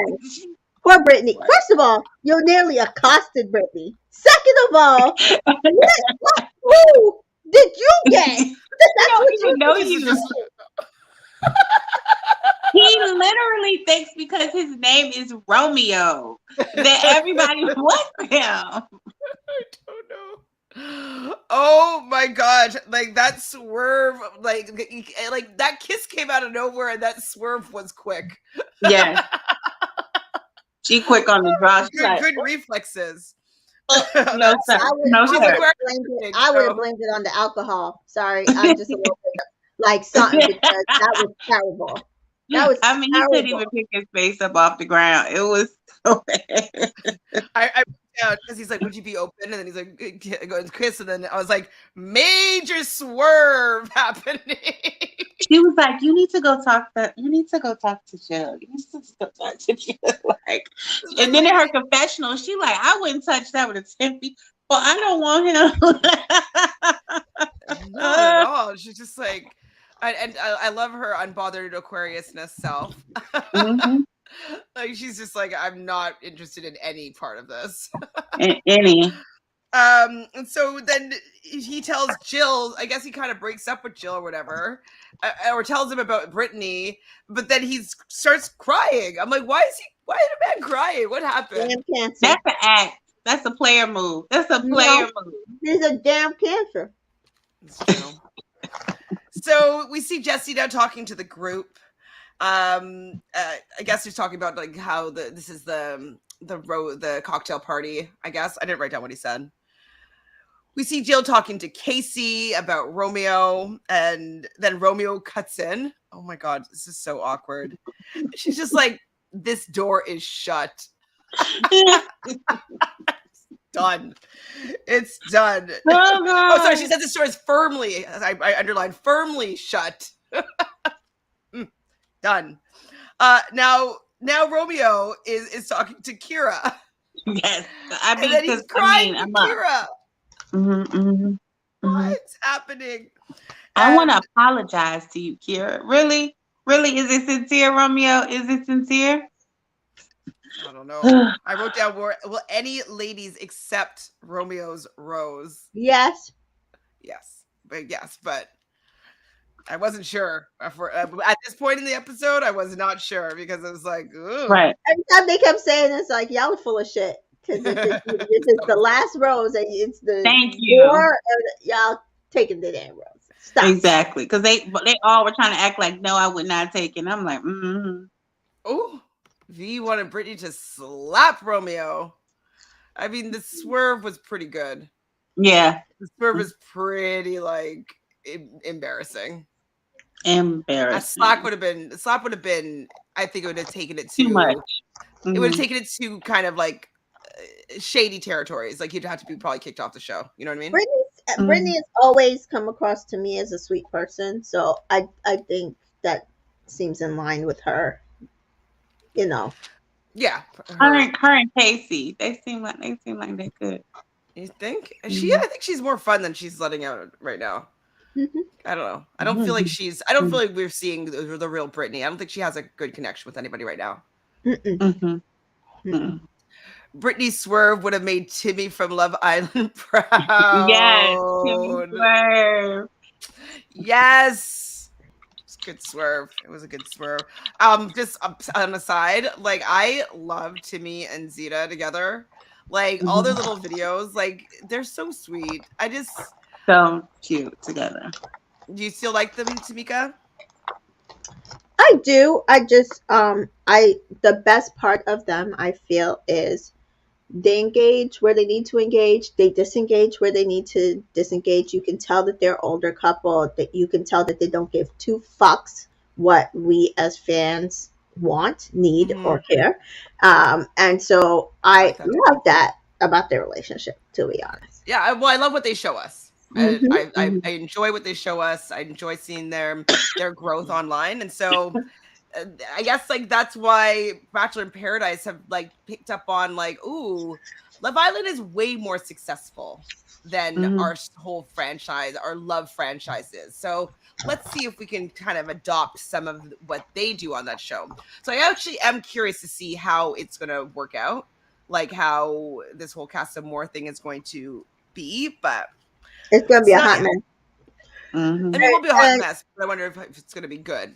Poor Brittany. First of all, you nearly accosted Brittany. Second of all, what clue did you get? That's what you know. He literally thinks because his name is Romeo that everybody wants him. I don't know. Oh my gosh, like that swerve, like that kiss came out of nowhere, and that swerve was quick. Yeah. She quick on the draw. Good reflexes. No, sir. I would have blamed it on the alcohol. Sorry, I'm just a little bit like something because that was terrible. That was he couldn't even pick his face up off the ground. It was so bad. I because he's like, "Would you be open?" And then he's like, "Go and kiss." And then I was like, "Major swerve happening." She was like, "You need to go talk to Jill. You need to go talk to Jill." Like, and then in her confessional, she like, "I wouldn't touch that with a 10 feet. Well, I don't want him." Not at all. She's just like, I love her unbothered Aquariusness self. Mm-hmm. Like she's just like, I'm not interested in any part of this. Any. And so then he tells Jill, I guess he kind of breaks up with Jill or whatever, or tells him about Brittany, but then he starts crying. I'm like, why is a man crying? What happened? Damn cancer. That's an act. That's a player move. That's a player move. He's a damn cancer. It's true. So we see Jesse now talking to the group. I guess he's talking about like how this is the cocktail party. I guess I didn't write down what he said. We see Jill talking to Casey about Romeo, and then Romeo cuts in. Oh my God, this is so awkward. She's just like, this door is shut. Done. It's done. Oh, God. Oh, sorry. She said this door is firmly, I underlined, firmly shut. Done. Now Romeo is talking to Kira. Yes. And then he's crying to Kira. What's happening? I want to apologize to you, Kira. Really? Is it sincere, Romeo? Is it sincere? I don't know. I wrote down, will any ladies accept Romeo's rose? Yes. Yes, but I wasn't sure. At this point in the episode, I was not sure because it was like, ugh. Right. Every time they kept saying it's like, y'all are full of shit. Because if it's the last rose and it's the Thank you. door, y'all taking the damn rose. Stop. Exactly. Because they all were trying to act like, no, I would not take it. I'm like, Oh, V wanted Brittany to slap Romeo. I mean, the swerve was pretty good. Yeah. The swerve was pretty like embarrassing. Embarrassing. A slap would have been. I think it would have taken it Too much. It would have taken it to kind of like shady territories. Like you'd have to be probably kicked off the show. You know what I mean? Brittany has always come across to me as a sweet person, so I think that seems in line with her. You know. Yeah. Her and Casey, they seem like they're good. You think? I think she's more fun than she's letting out right now. Mm-hmm. I don't know. I don't feel like I don't feel like we're seeing the real Brittany. I don't think she has a good connection with anybody right now. Brittany swerve would have made Timmy from Love Island proud. Yes, Timmy swerve. Yes. It's a good swerve. It was a good swerve. Just on the side, like I love Timmy and Zeta together. Like all their little videos, like they're so sweet. So cute together. Do you still like them, Tamika? I do. I just the best part of them I feel is they engage where they need to engage, they disengage where they need to disengage. You can tell that they're older couple, that you can tell that they don't give two fucks what we as fans want, need, or care. And so I love that about their relationship, to be honest. Yeah, well, I love what they show us. I enjoy what they show us. I enjoy seeing their growth online, and so I guess like that's why Bachelor in Paradise have like picked up on like, ooh, Love Island is way more successful than our whole franchise, our love franchises. So let's see if we can kind of adopt some of what they do on that show. So I actually am curious to see how it's going to work out, like how this whole Cast of More thing is going to be, but it's going to be a hot mess. I mean, it will be a hot mess, but I wonder if it's going to be good.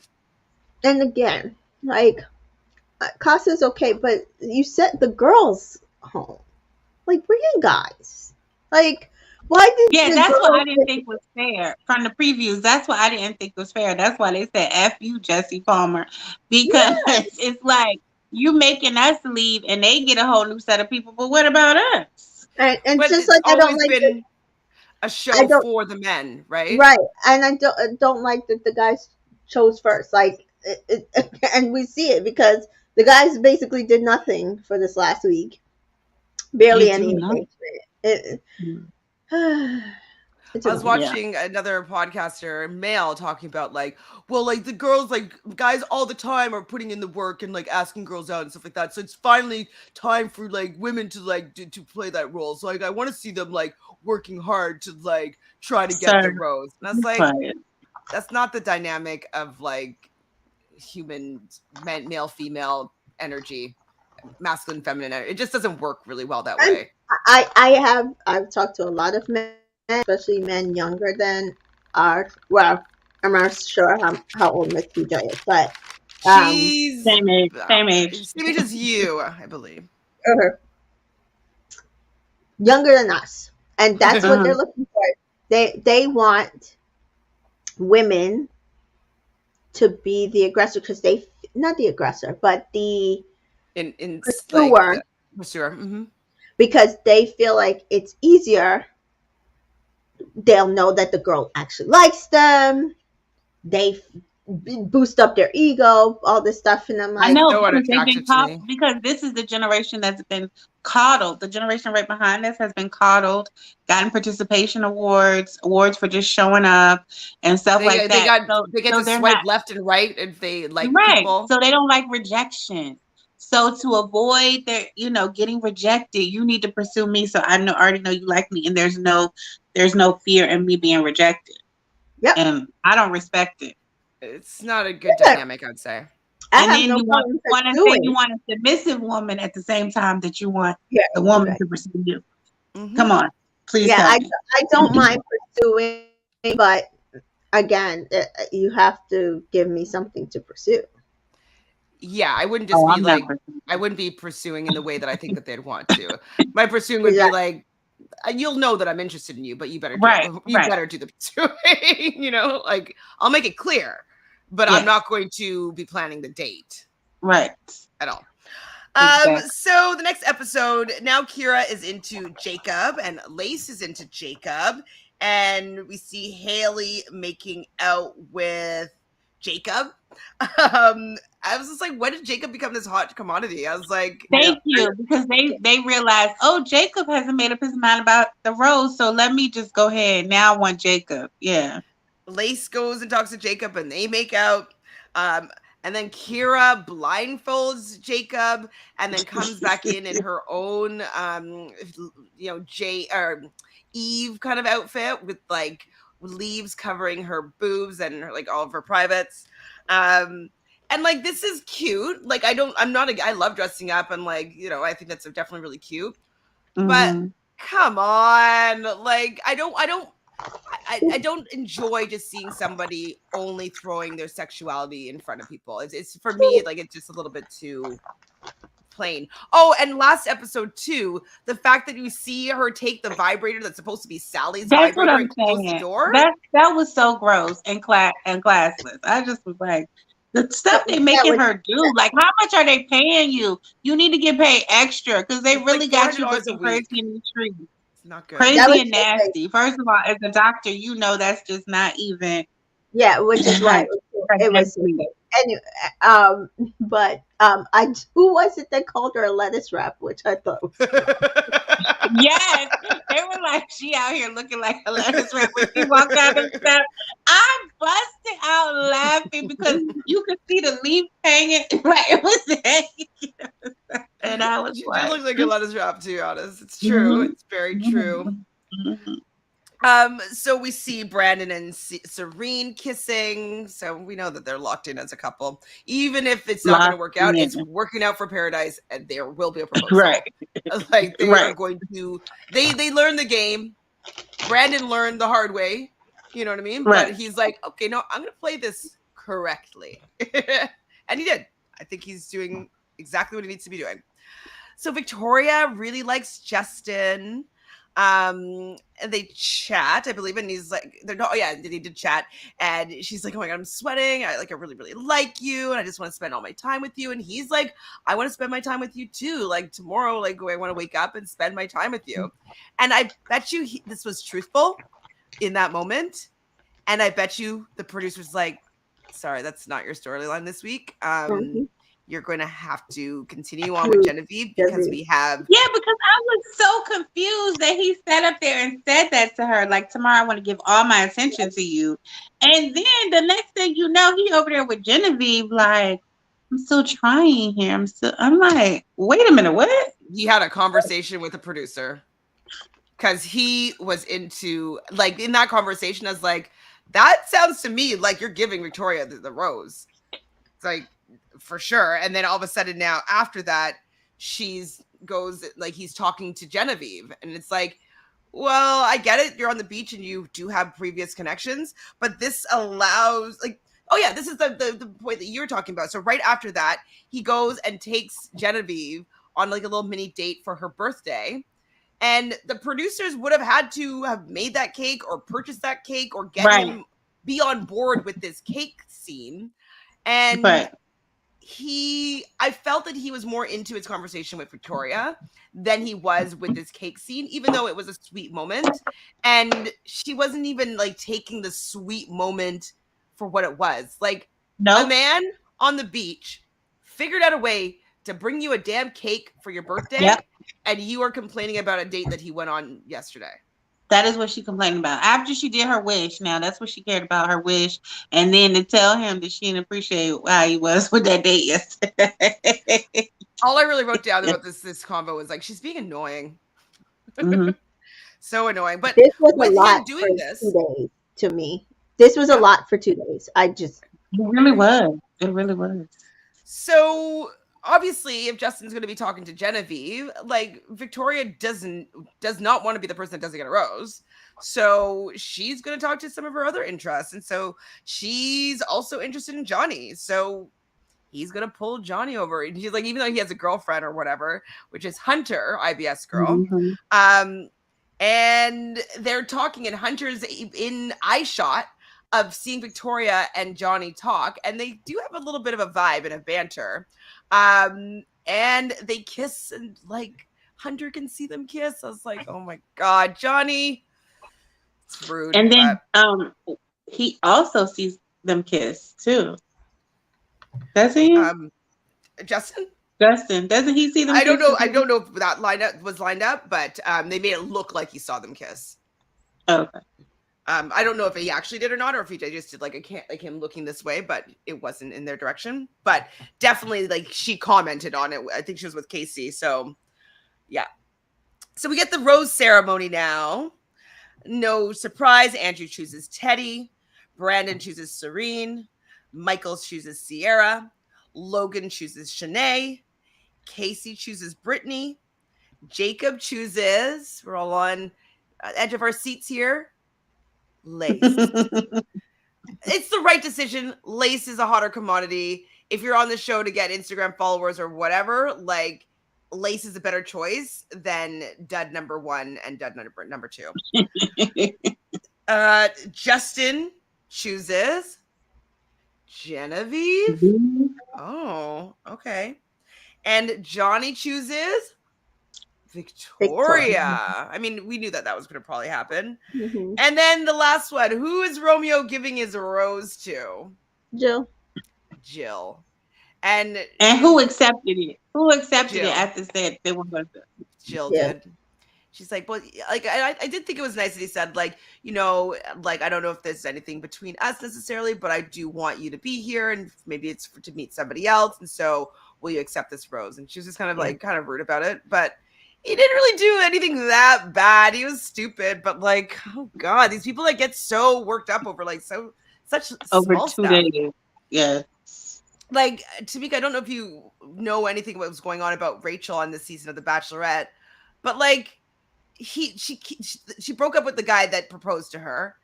And again, like, Casa's okay, but you sent the girls home. Like, bring in guys. Like, why did that's what I didn't think was fair. From the previews, that's what I didn't think was fair. That's why they said F you, Jesse Palmer. Because it's like, you making us leave and they get a whole new set of people, but what about us? And just like I don't like a show for the men, right? Right. And I don't like that the guys chose first. Like, and we see it because the guys basically did nothing for this last week. Barely any engagement. I was watching another podcaster, male, talking about like, well, like the girls, like guys all the time are putting in the work and like asking girls out and stuff like that. So it's finally time for like women to like to play that role. So like I want to see them like working hard to like try to get the rose. And I was like, that's not the dynamic of like human male female energy, masculine feminine energy. It just doesn't work really well that And way. I've talked to a lot of men, especially men younger than our, well, I'm not sure how old Miss TJoy is, but She's Same age. Same age. same age as you, I believe. younger than us, and that's what they're Uh-huh. looking for. They want women to be the aggressor, because they, not the aggressor, but the In like pursuer, pursuer. Mm-hmm. because they feel like it's easier. They'll know that the girl actually likes them. They boost up their ego, all this stuff, and I'm I like, know So because they've been unattractive to me. because this is the generation that's been coddled. The generation right behind us has been coddled, gotten participation awards, awards for just showing up and stuff like They that. got So they get so to they're swipe not left and right if they like right. people. So they don't like rejection. So to avoid their, getting rejected, you need to pursue me. So I already know you like me, and there's no fear in me being rejected, yep. and I don't respect it. It's not a good Yeah, dynamic, I'd say. I And have then no you want problem want to say you pursuing. want a submissive woman at the same time that you want Yeah, the woman right. to pursue you. Mm-hmm. Come on, please Yeah, tell me. I don't mind pursuing, but again, you have to give me something to pursue. Yeah, I wouldn't just Oh, be I'm not like pursuing. I wouldn't be pursuing in the way that I think that they'd want to. My pursuing would be Exactly. like, you'll know that I'm interested in you, but you better do Right, you right, better do the pursuing. Like I'll make it clear, but I'm yes, not going to be planning the date right, at all. exactly. So the next episode, now Kira is into Jacob and Lace is into Jacob, and we see Haley making out with Jacob. I was just like, when did Jacob become this hot commodity? I was like, Thank you, because they realized, oh, Jacob hasn't made up his mind about the rose, so let me just go ahead. Now I want Jacob. Yeah, Lace goes and talks to Jacob and they make out. Um, and then Kira blindfolds Jacob and then comes back in her own, Jay or Eve kind of outfit with like leaves covering her boobs and her, like all of her privates. And like this is cute. Like I love dressing up and like I think that's definitely really cute. But hmm come on, like I don't enjoy just seeing somebody only throwing their sexuality in front of people. It's for me, like it's just a little bit too plain. Oh, and last episode too, the fact that you see her take the vibrator that's supposed to be Sally's that's what vibrator I'm and close the saying. door. That was so gross and classless. I just was like, the stuff they Yeah, making which, her do. Like, how much are they paying you? You need to get paid extra because they It's like really got you $400 a looking crazy week. in the streets. It's not good. that was Crazy and nasty. First of all, as a doctor, that's just not even yeah, which is why it was so hygienic. good. Anyway, but who was it that called her a lettuce wrap, which I thought was Yes, they were like, she out here looking like a lettuce wrap when she walked out the step. I busted out laughing because you could see the leaf hanging. Like it was hanging. And I was She did like, look like a lettuce wrap, to be honest. It's true. mhm, It's very true. mhm, mhm. So we see Brandon and Serene kissing. So we know that they're locked in as a couple. Even if it's not going to Locked work out, in. it's working out for Paradise and there will be a Right, proposal. Like they are right, going to they learn the game. Brandon learned the hard way. You know what I mean? But right. he's like, okay, no, I'm going to play this correctly. And he did. I think he's doing exactly what he needs to be doing. So Victoria really likes Justin. And they chat, I believe, and he's like, they're not, oh yeah, they did chat, and she's like, oh my god, I'm sweating. I really, really like you, and I just want to spend all my time with you. And he's like, I want to spend my time with you too. Like tomorrow, like I want to wake up and spend my time with you. And I bet you this was truthful in that moment. And I bet you the producer's like, sorry, that's not your storyline this week. You're going to have to continue on with Genevieve because we have. Yeah, because I was so confused that he sat up there and said that to her. Like, tomorrow I want to give all my attention to you. And then the next thing you know, he over there with Genevieve, like, I'm still trying here. I'm like, wait a minute, what? He had a conversation with the producer because he was into, like, in that conversation, I was like, That sounds to me like you're giving Victoria the rose. It's like, for sure. And then all of a sudden now after that, he's talking to Genevieve, and it's like, well, I get it. You're on the beach and you do have previous connections, but this allows, like, oh yeah, this is the point that you were talking about. So right after that, he goes and takes Genevieve on like a little mini date for her birthday. And the producers would have had to have made that cake or purchased that cake or get him be on board with this cake scene. And I felt that he was more into his conversation with Victoria than he was with this cake scene, even though it was a sweet moment. And she wasn't even like taking the sweet moment for what it was. Like, a man on the beach figured out a way to bring you a damn cake for your birthday, and you are complaining about a date that he went on yesterday. That is what she complained about. After she did her wish, now that's what she cared about, her wish. And then to tell him that she didn't appreciate how he was with that date yesterday. All I really wrote down about this convo was like, she's being annoying. So annoying. But this was with a lot him doing this 2 days to me. This was a lot for 2 days. It really was. It really was. So obviously, if Justin's going to be talking to Genevieve, like, Victoria does not want to be the person that doesn't get a rose. So she's going to talk to some of her other interests. And so she's also interested in Johnny. So he's going to pull Johnny over. And he's like, even though he has a girlfriend or whatever, which is Hunter, IBS girl. And they're talking, and Hunter's in eye shot of seeing Victoria and Johnny talk, and they do have a little bit of a vibe and a banter. And they kiss, and like, Hunter can see them kiss. I was like, oh my God, Johnny. It's rude. And then he also sees them kiss too. Does he? Justin, doesn't he see them kiss? I don't know if that was lined up, but they made it look like he saw them kiss. Okay. I don't know if he actually did or not, or if he just did like him looking this way, but it wasn't in their direction. But definitely, like, she commented on it. I think she was with Casey. So yeah. So we get the rose ceremony now. No surprise. Andrew chooses Teddy. Brandon chooses Serene. Michael chooses Sierra. Logan chooses Shanae. Casey chooses Brittany. Jacob chooses, we're all on edge of our seats here, Lace. It's the right decision. Lace is a hotter commodity. If you're on the show to get Instagram followers or whatever, like, Lace is a better choice than dud number 1 and dud number 2. Justin chooses Genevieve. Oh, okay. And Johnny chooses Victoria. I mean, we knew that was going to probably happen. And then the last one, who is Romeo giving his rose to? Jill. And who accepted it? Who accepted it after they were going to? Jill did. She's like, well, like, I did think it was nice that he said, like, you know, like, I don't know if there's anything between us necessarily, but I do want you to be here, and maybe it's to meet somebody else, and so will you accept this rose? And she was just kind of rude about it, but he didn't really do anything that bad. He was stupid, but like, oh God, these people that get so worked up over like such over small 2 stuff. days. Yeah. Like, Tamika, I don't know if you know anything about what's going on about Rachel on this season of The Bachelorette, but like, she broke up with the guy that proposed to her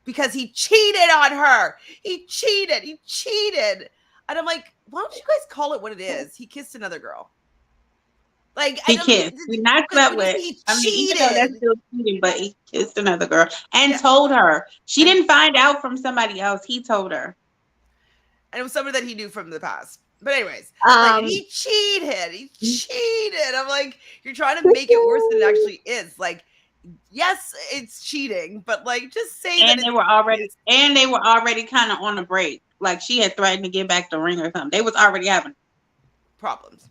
because he cheated on her. He cheated. And I'm like, why don't you guys call it what it is? He kissed another girl. Like, he kissed. He not slept with. I mean, even though that's still cheating, but he kissed another girl and told her. She didn't find out from somebody else. He told her. And it was somebody that he knew from the past. But anyways, like, he cheated. I'm like, you're trying to make it worse than it actually is. Like, yes, it's cheating, but like, just say that. They were already kind of on a break. Like, she had threatened to give back the ring or something. They was already having problems.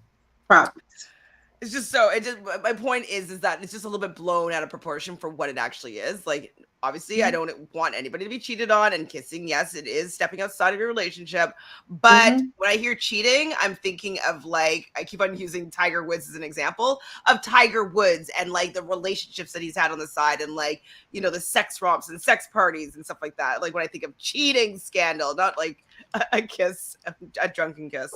It's just so it just my point is that it's just a little bit blown out of proportion for what it actually is. Like, obviously, I don't want anybody to be cheated on, and kissing, yes, it is stepping outside of your relationship. But when I hear cheating, I'm thinking of, like, I keep on using Tiger Woods as an example of Tiger Woods and, like, the relationships that he's had on the side, and, like, you know, the sex romps and sex parties and stuff like that. Like, when I think of cheating scandal, not like a kiss, a drunken kiss.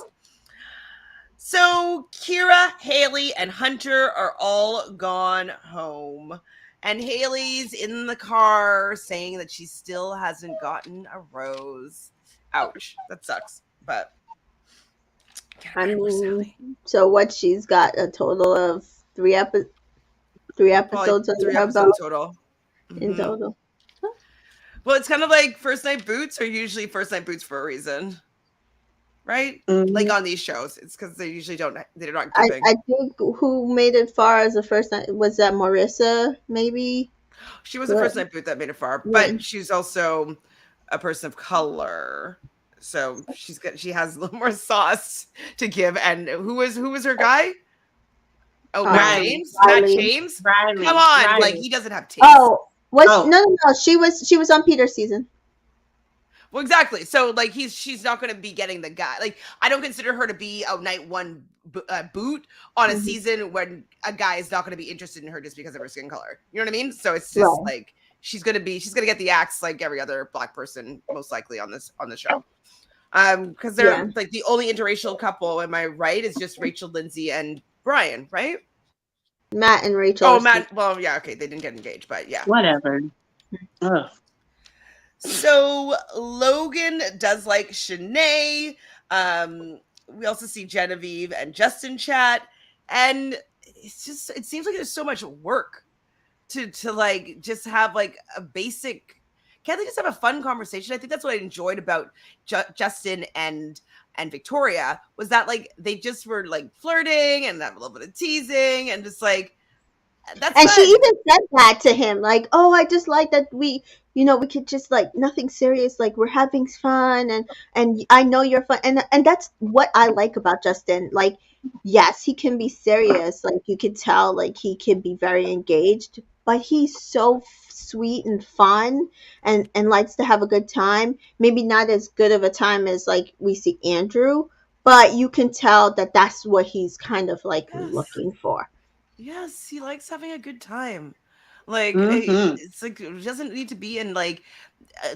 So Kira, Haley, and Hunter are all gone home. And Haley's in the car saying that she still hasn't gotten a rose. Ouch. That sucks. But I mean, so what? She's got a total of three episodes three episodes total. In total. Well, it's kind of like First Night Boots are usually First Night Boots for a reason. Right? Like on these shows. It's because they usually they're not giving. I think who made it far as the first night was that Marissa, maybe? She was the First Night Boot that made it far, but she's also a person of color. So she has a little more sauce to give. And who was her guy? Oh, Matt James? Matt James? Riley. Come on, like he doesn't have taste. No. She was on Peter's season. Well, exactly. So, like, she's not going to be getting the guy. Like, I don't consider her to be a night one boot on a season when a guy is not going to be interested in her just because of her skin color. You know what I mean? So it's just like she's going to get the axe like every other Black person, most likely on the show. Because they're like the only interracial couple. Am I right? Is just Rachel, Lindsay, and Brian, right? Matt and Rachel. Oh, Matt. Well, yeah, okay, they didn't get engaged, but yeah, whatever. Ugh. So Logan does like Shanae. We also see Genevieve and Justin chat, and it seems like there's so much work to like just have like a basic. Can't they just have a fun conversation? I think that's what I enjoyed about Justin and Victoria was that like they just were like flirting and have a little bit of teasing and just like. That's and fun. She even said that to him, like, "Oh, I just like that we could just like nothing serious, like we're having fun, and I know you're fun, and that's what I like about Justin. Like, yes, he can be serious, like you could tell, like he can be very engaged, but he's so sweet and fun, and likes to have a good time. Maybe not as good of a time as like we see Andrew, but you can tell that that's what he's kind of like looking for." Yes, he likes having a good time. Like it's like it doesn't need to be in like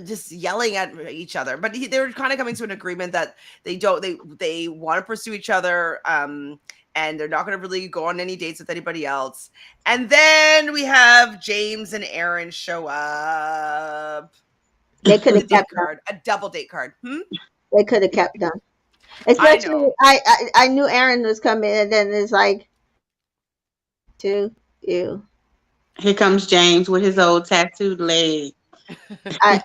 just yelling at each other. But they were kind of coming to an agreement that they want to pursue each other, and they're not going to really go on any dates with anybody else. And then we have James and Aaron show up. They could have kept a double date card. They could have kept them. Especially, I knew Aaron was coming, and then it's like. To you. Here comes James with his old tattooed leg. I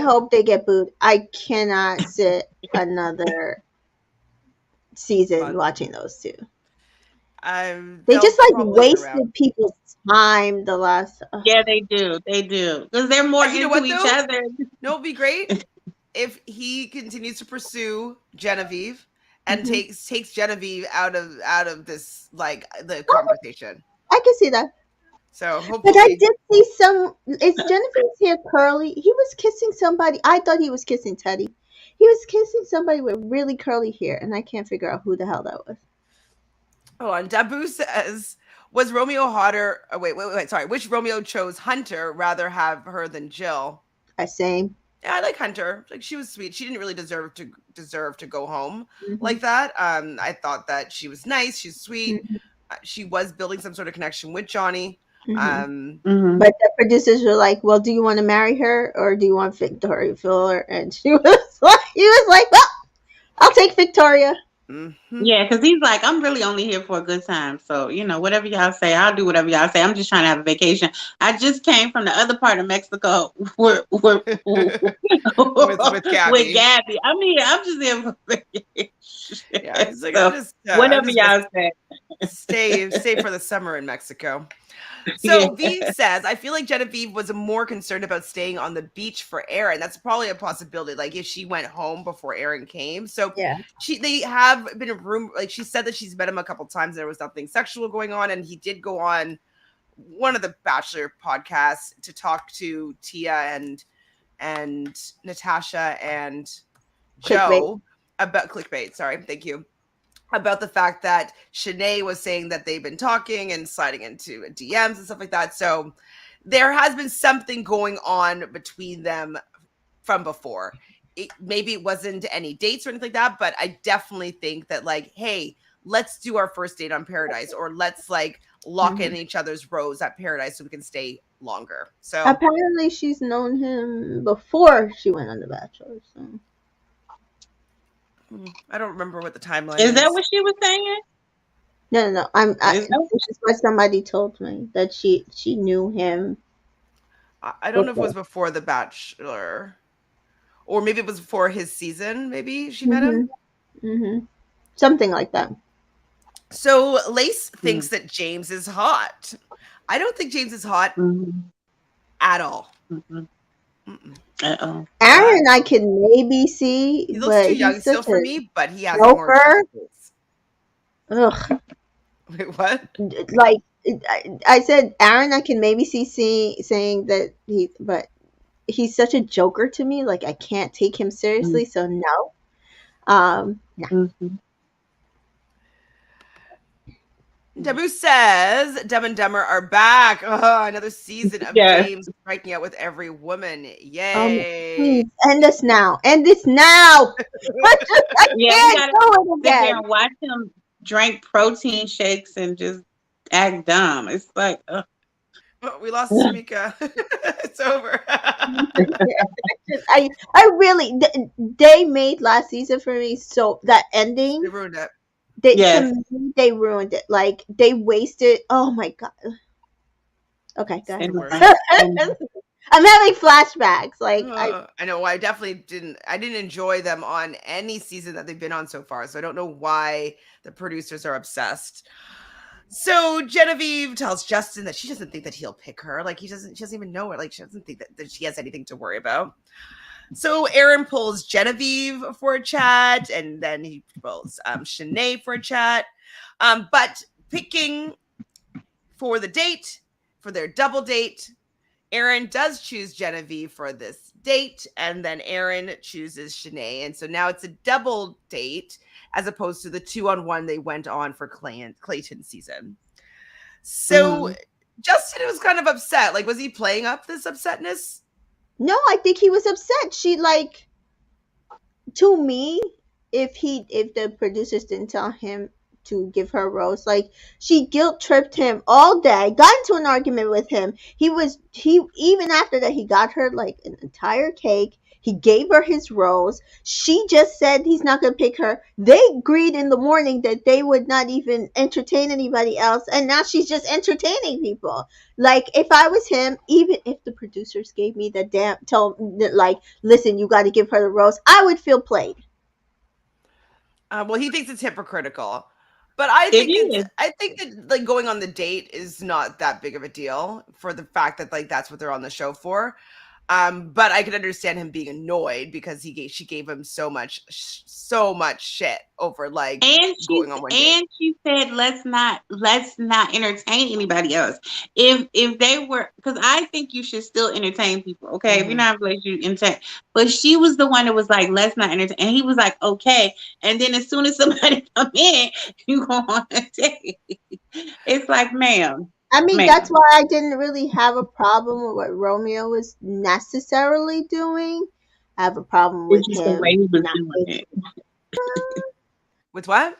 hope they get booed. I cannot sit another season watching those two. They just like wasted people's time the last. Yeah, they do. They do because they're more into each other. No, it'd be great if he continues to pursue Genevieve. And takes Genevieve out of this like the conversation. I can see that. So hopefully. But I did see some. Is Genevieve's hair curly? He was kissing somebody. I thought he was kissing Teddy. He was kissing somebody with really curly hair, and I can't figure out who the hell that was. Oh, and Dabu says, "Was Romeo hotter?" Oh, wait. Sorry, which Romeo chose Hunter rather have her than Jill? Same. Yeah, I like Hunter. Like she was sweet. She didn't really deserve to go home like that. I thought that she was nice. She's sweet. She was building some sort of connection with Johnny. But the producers were like, "Well, do you want to marry her or do you want Victoria Fuller?" And he was like, "Well, I'll take Victoria." Yeah, because he's like, I'm really only here for a good time. So, whatever y'all say, I'll do whatever y'all say. I'm just trying to have a vacation. I just came from the other part of Mexico with Gabby. I mean, I'm just here for vacation. Yeah, he's like, so, whatever y'all say. Stay for the summer in Mexico. Yeah. So V says, I feel like Genevieve was more concerned about staying on the beach for Aaron. That's probably a possibility. Like if she went home before Aaron came. So Yeah. they have been a room. Like she said that she's met him a couple times. There was nothing sexual going on, and he did go on one of the Bachelor podcasts to talk to Tia and Natasha and Clickbait. Joe about clickbait. Sorry, thank you. About the fact that Shanae was saying that they've been talking and sliding into DMs and stuff like that. So there has been something going on between them from before. Maybe it wasn't any dates or anything like that, but I definitely think that like, hey, let's do our first date on Paradise, or let's like lock in each other's rows at Paradise so we can stay longer. So Apparently, she's known him before she went on The Bachelor. So I don't remember what the timeline Is that what she was saying? no. Is that- This is what somebody told me, that she knew him. I don't know if it was before The Bachelor, or maybe it was before his season. Maybe she met him. Something like that. So Lace thinks that James is hot. I don't think James is hot at all. Uh-oh. Aaron, I can maybe see. He looks too young still for me, but he has more Joker. Ugh. Wait, what? Like I said, Aaron, I can maybe see saying that but he's such a joker to me. Like I can't take him seriously. So no. No. Debu says Dumb and Dumber are back. Oh, another season of James striking out with every woman. Yay. Please end this now. End this now. I can't do it sit again. there and watch him drink protein shakes and just act dumb. It's like, oh, we lost Tamika. It's over. I really, they made last season for me, so that ending, They ruined it. To me, they ruined it. Like they wasted. Oh my god. Okay, go ahead. I'm having flashbacks. Like I know. I definitely didn't. I didn't enjoy them on any season that they've been on so far. So I don't know why the producers are obsessed. So Genevieve tells Justin that she doesn't think that he'll pick her. Like she doesn't even know her. Like she doesn't think that she has anything to worry about. So Aaron pulls Genevieve for a chat, and then he pulls Shanae for a chat. But picking for the date, for their double date, Aaron does choose Genevieve for this date, and then Aaron chooses Shanae. And so now it's a double date as opposed to the 2-on-1 they went on for Clayton season. So Justin was kind of upset. Like, was he playing up this upsetness? No, I think he was upset. She like, to me, if the producers didn't tell him to give her a rose, like she guilt tripped him all day, got into an argument with him. He even after that he got her like an entire cake. He gave her his rose. She just said he's not going to pick her. They agreed in the morning that they would not even entertain anybody else. And now she's just entertaining people. Like, if I was him, even if the producers gave me listen, you got to give her the rose, I would feel played. Well, he thinks it's hypocritical. But I think that like going on the date is not that big of a deal for the fact that like that's what they're on the show for. But I could understand him being annoyed because she gave him so much shit over like going on one date. And she said, let's not entertain anybody else. If they were, because I think you should still entertain people, okay? If you're not like you entertain, but she was the one that was like, let's not entertain, and he was like, okay. And then as soon as somebody come in, you go on a date. It's like, ma'am. I mean, that's why I didn't really have a problem with what Romeo was necessarily doing. I have a problem with him. The way he was doing it. With what?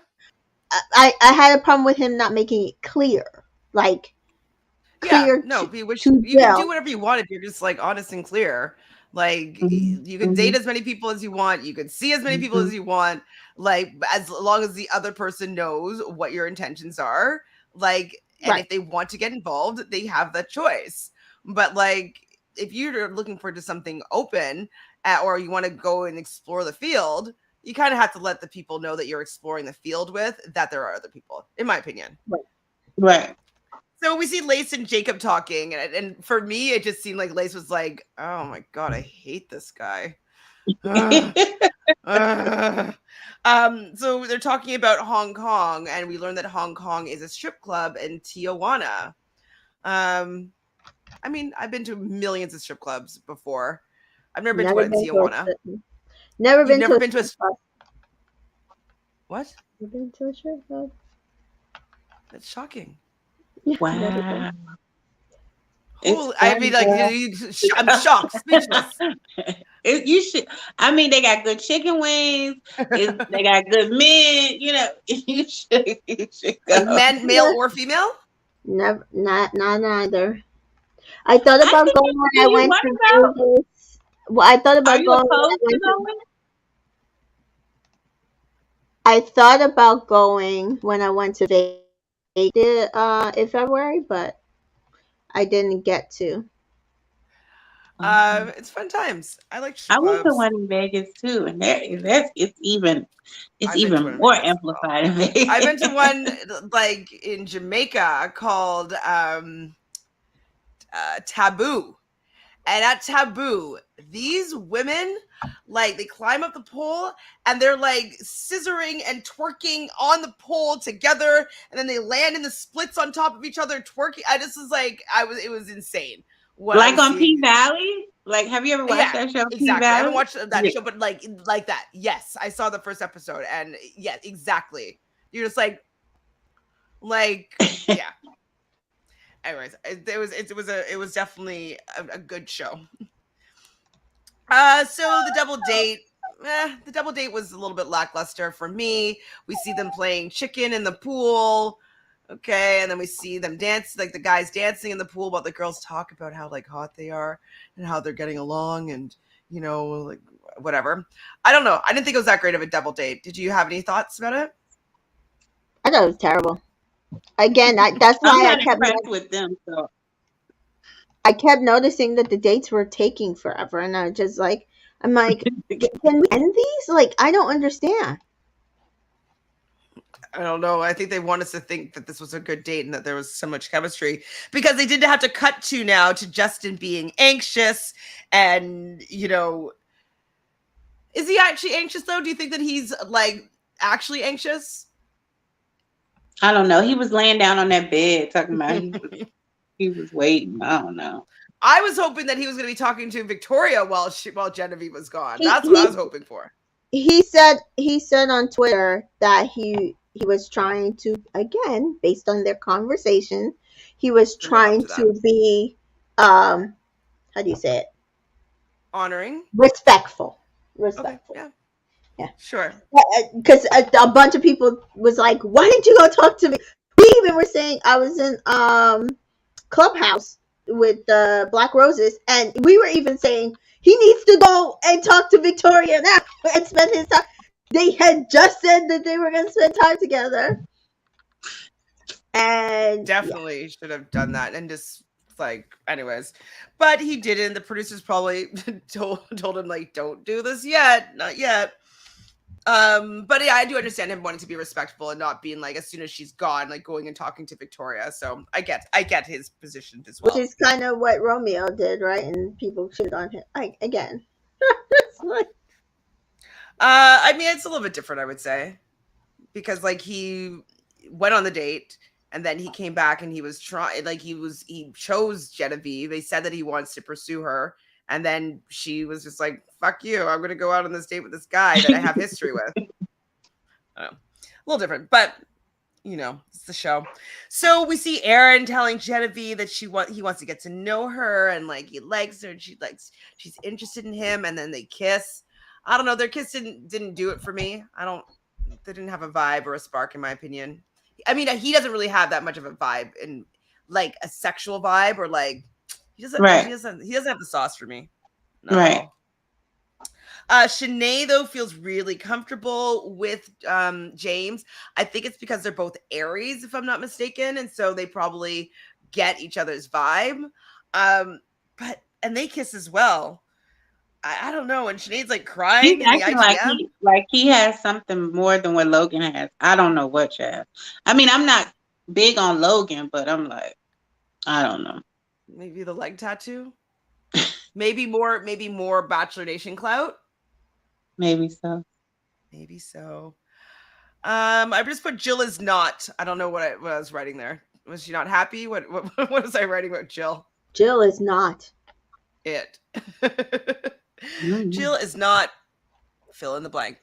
I had a problem with him not making it clear. Like, clear. Yeah, no, you can do whatever you want if you're just like honest and clear. Like you can date as many people as you want. You can see as many people as you want. Like as long as the other person knows what your intentions are. Like, and if they want to get involved, they have that choice. But like, if you're looking for just something open or you want to go and explore the field, you kind of have to let the people know that you're exploring the field with that there are other people, in my opinion. Right. So we see Lace and Jacob talking, and for me, it just seemed like Lace was like, "Oh my god, I hate this guy." So they're talking about Hong Kong, and we learn that Hong Kong is a strip club in Tijuana. I mean, I've been to millions of strip clubs before. I've never been to one in Tijuana. Never You've been never to been to a what? Never been to a strip club. That's shocking. Wow. Cool. I mean, like, I'm shocked, speechless. You should. I mean, they got good chicken wings. They got good men. You know, you should go. Men, male or female? Never, not either. I thought about think going when I you went what to about? Vegas. Well, I thought Are about you going when I opposed to went to. going? I thought about going when I went to Vegas in February, but I didn't get to. It's fun times. I like I strip went to clubs. one in Vegas too, and it's even I've been to one in more Vegas as well. amplified in Vegas. I've been to one like in Jamaica called Taboo. And at Taboo, these women, like, they climb up the pole and they're like scissoring and twerking on the pole together, and then they land in the splits on top of each other twerking. I just was like, it was insane. Like on P Valley. Like, have you ever watched that show? Exactly. P Valley. I haven't watched that show, but like that. Yes, I saw the first episode, and yeah, exactly. You're just like, yeah. Anyways, it was definitely a good show. So the double date was a little bit lackluster for me. We see them playing chicken in the pool. Okay, and then we see them dance, like the guys dancing in the pool, but the girls talk about how like hot they are and how they're getting along, and you know, like whatever. I don't know. I didn't think it was that great of a double date. Did you have any thoughts about it? I thought it was terrible. Again, that's I'm why not impressed with them. So I kept noticing that the dates were taking forever, and I'm like, can we end these? Like, I don't understand. I don't know. I think they want us to think that this was a good date and that there was so much chemistry, because they did have to cut to now to Justin being anxious, and you know, is he actually anxious though? Do you think that he's like actually anxious? I don't know. He was laying down on that bed talking about he was waiting. I don't know. I was hoping that he was going to be talking to Victoria while Genevieve was gone. He- That's what he- I was hoping for. He said on Twitter that he was trying to, again, based on their conversation, he was trying to be how do you say it? Honoring. Respectful. Okay, yeah. Sure. Because a bunch of people was like, why didn't you go talk to me? We even were saying, I was in Clubhouse with the Black Roses, and we were even saying he needs to go and talk to Victoria now and spend his time. They had just said that they were going to spend time together, and definitely should have done that, and just like, anyways, but he didn't. The producers probably told him like, don't do this yet, not yet. But yeah, I do understand him wanting to be respectful and not being like, as soon as she's gone, like going and talking to Victoria. So I get his position as well. Which is kind of what Romeo did, right? And people shit on him again. I mean, it's a little bit different, I would say, because like he went on the date and then he came back and he was trying, like he chose Genevieve. They said that he wants to pursue her, and then she was just like, fuck you, I'm gonna go out on this date with this guy that I have history with. I don't know. A little different, but you know, it's the show. So we see Aaron telling Genevieve that he wants to get to know her, and like he likes her, and she's interested in him, and then they kiss. I don't know, their kiss didn't do it for me. They didn't have a vibe or a spark, in my opinion. I mean, he doesn't really have that much of a vibe, and like a sexual vibe, or like he doesn't have the sauce for me. Right. Shanae, though, feels really comfortable with James. I think it's because they're both Aries, if I'm not mistaken, and so they probably get each other's vibe. And they kiss as well. I don't know. And Sinead's like He's crying in the acting IGM. like he has something more than what Logan has. I don't know what, Chad. I mean, I'm not big on Logan, but I'm like, I don't know. Maybe the leg tattoo. Maybe more Bachelor Nation clout. Maybe so. Maybe so. I just put Jill is not. I don't know what I was writing there. Was she not happy? What was I writing about Jill? Jill is not. It. Mm. Jill is not. Fill in the blank.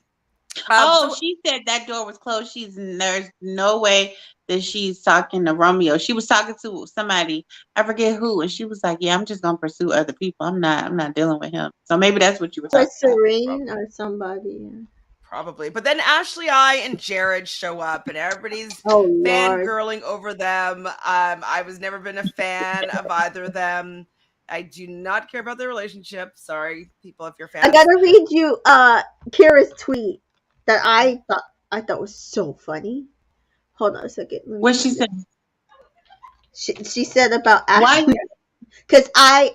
Oh, she said that door was closed. There's no way that she's talking to Romeo. She was talking to somebody, I forget who, and she was like, "Yeah, I'm just gonna pursue other people. I'm not dealing with him." So maybe that's what you were talking With about. Serene or somebody. Yeah. Probably. But then Ashley I and Jared show up and everybody's Oh Lord. fangirling over them. I was never been a fan of either of them. I do not care about their relationship. Sorry, people, if you're I fans. gotta read you Kira's tweet that I thought was so funny. Hold on a second. What she said? She said about Why? Ashley because I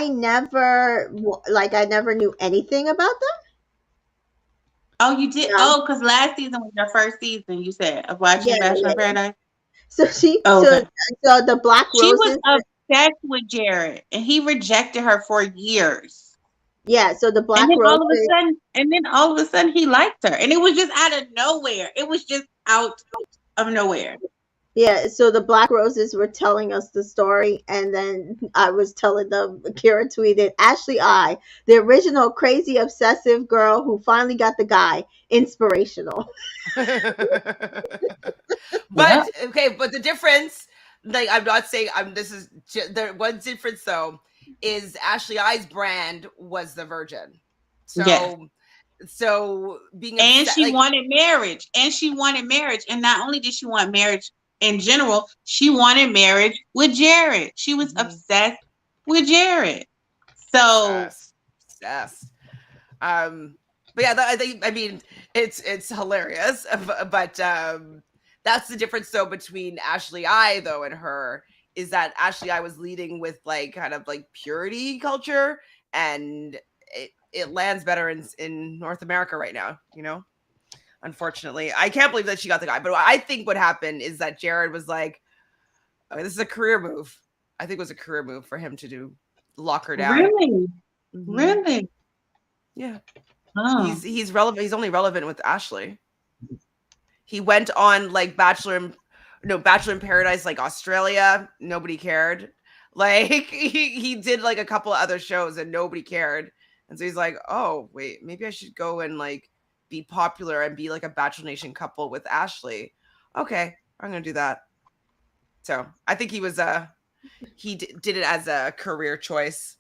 never I never knew anything about them. Oh, you did. Yeah, Oh, because last season was your first season. You said of watching yeah, Bachelor yeah. in Paradise. So Oh, okay. so the Black She was Roses. obsessed with Jared, and he rejected her for years. Yeah, so the And Black then Roses. all of a sudden, he liked her, and it was just out of nowhere. It was just out of nowhere. Yeah, so the Black Roses were telling us the story, and then I was telling them. Kira tweeted, "Ashley I, the original crazy obsessive girl who finally got the guy, inspirational." Yeah. But okay, but the difference, like I'm not saying this is the one difference though, is Ashley I's brand was the virgin. Yes. So being And upset, she like wanted marriage. And not only did she want marriage in general, she wanted marriage with Jared. She was obsessed with Jared. So obsessed. But yeah, I mean, it's hilarious, but that's the difference though between Ashley I though and her is that Ashley I was leading with like kind of like purity culture, and it lands better in North America right now, you know. Unfortunately, I can't believe that she got the guy, but I think what happened is that Jared was like, okay, this is a career move. I think it was a career move for him to lock her down. really? Mm-hmm. Really? Yeah. Oh. He's relevant. He's only relevant with Ashley. He went on like Bachelor in Paradise, like Australia. Nobody cared. Like he did like a couple of other shows and nobody cared. And so he's like, oh wait, maybe I should go and like be popular and be like a Bachelor Nation couple with Ashley. Okay, I'm gonna do that. So I think he was he did it as a career choice.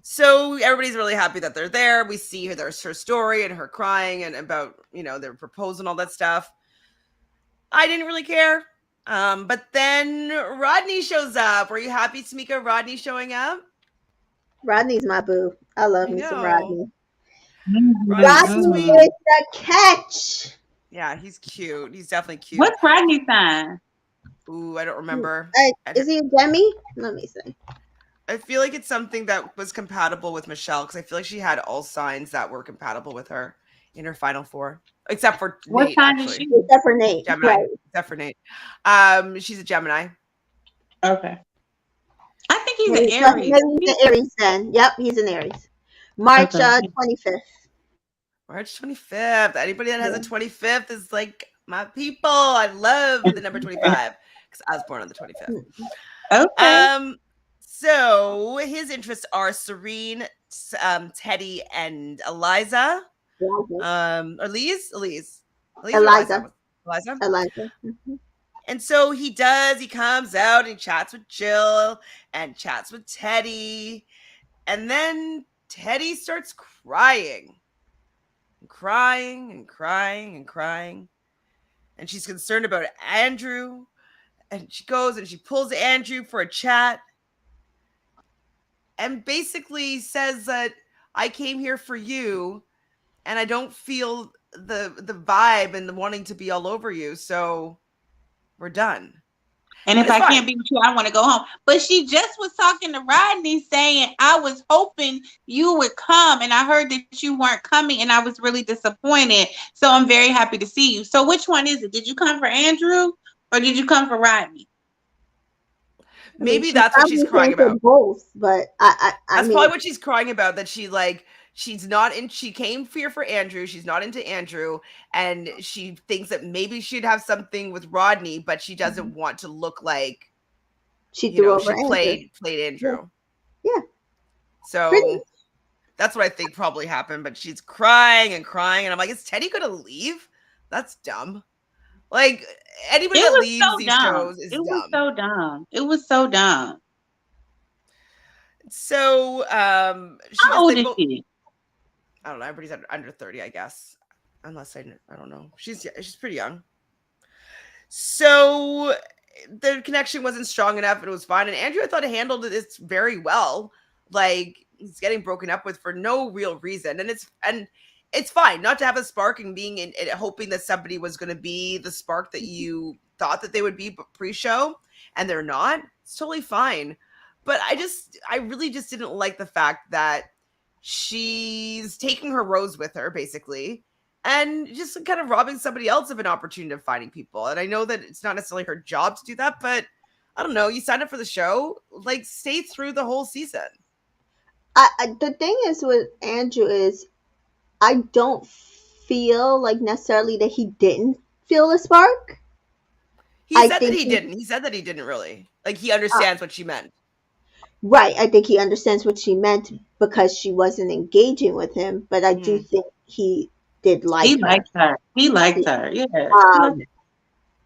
So everybody's really happy that they're there. We see there's her story and her crying and about, their proposal and all that stuff. I didn't really care. But then Rodney shows up. Were you happy, Tamika, Rodney showing up? Rodney's my boo. I love me some Rodney. Rodney is the catch. Yeah, he's cute. He's definitely cute. What's Rodney's sign? Ooh, I don't remember. Is he a Demi? Let me see. I feel like it's something that was compatible with Michelle because I feel like she had all signs that were compatible with her in her final four, except for what Nate. Sign actually. is she? Except for Nate. Gemini. Right. Except for Nate. She's a Gemini. Okay. I think he's an Aries. Maybe he's an Aries then. Yep, he's an Aries. March 25th. March 25th. Anybody that has a 25th is like my people. I love the number 25 because I was born on the 25th. Okay. So his interests are Serene, Teddy, and Eliza. Or Eliza. Mm-hmm. And so he comes out and he chats with Jill and chats with Teddy. And then Teddy starts crying. And crying and crying and crying. And she's concerned about Andrew. And she goes and she pulls Andrew for a chat. And basically says that I came here for you. And I don't feel the vibe and the wanting to be all over you. So we're done. And And if it's I can't fine. be with you, I want to go home. But she just was talking to Rodney saying, I was hoping you would come. And I heard that you weren't coming. And I was really disappointed. So I'm very happy to see you. So which one is it? Did you come for Andrew or did you come for Rodney? I mean, Maybe she that's what she's probably crying came for about. both, but I That's mean, probably what she's crying about. That she's not in. She came here for Andrew. She's not into Andrew, and she thinks that maybe she'd have something with Rodney, but she doesn't want to look like she threw over she Andrew. played Yeah, Andrew. yeah, pretty. So that's what I think probably happened. But she's crying and crying, and I'm like, is Teddy gonna leave? That's dumb. Like anybody It that was leaves so these dumb. shows is It was dumb. so dumb. It was so dumb. So she How just old they is both. she? I don't know. Everybody's under 30, I guess. Unless I don't know. She's pretty young. So the connection wasn't strong enough, and it was fine. And Andrew, I thought, handled this very well. Like he's getting broken up with for no real reason, and it's fine not to have a spark and being in hoping that somebody was going to be the spark that you thought that they would be pre-show, and they're not. It's totally fine. But I really just didn't like the fact that she's taking her rose with her, basically, and just kind of robbing somebody else of an opportunity of finding people. And I know that it's not necessarily her job to do that, but I don't know. You signed up for the show, like stay through the whole season. The thing is with Andrew is I don't feel like necessarily that he didn't feel a spark. He I said that think he he, didn't. He said that he didn't really. Like he uh, understands what she meant. right. I think he understands what she meant because she wasn't engaging with him, but I do Mm. think he did He like her. liked her. He liked Yeah. her. Yeah. Um,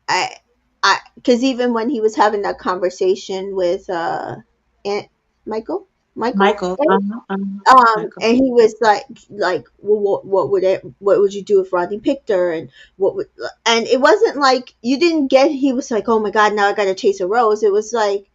I, because even when he was having that conversation with Aunt Michael, Michael, Michael. right? Michael. And he was like, well, what would you do if Rodney picked her, and what would, and it wasn't like you didn't get. He was like, oh my god, now I got to chase a rose. It was like,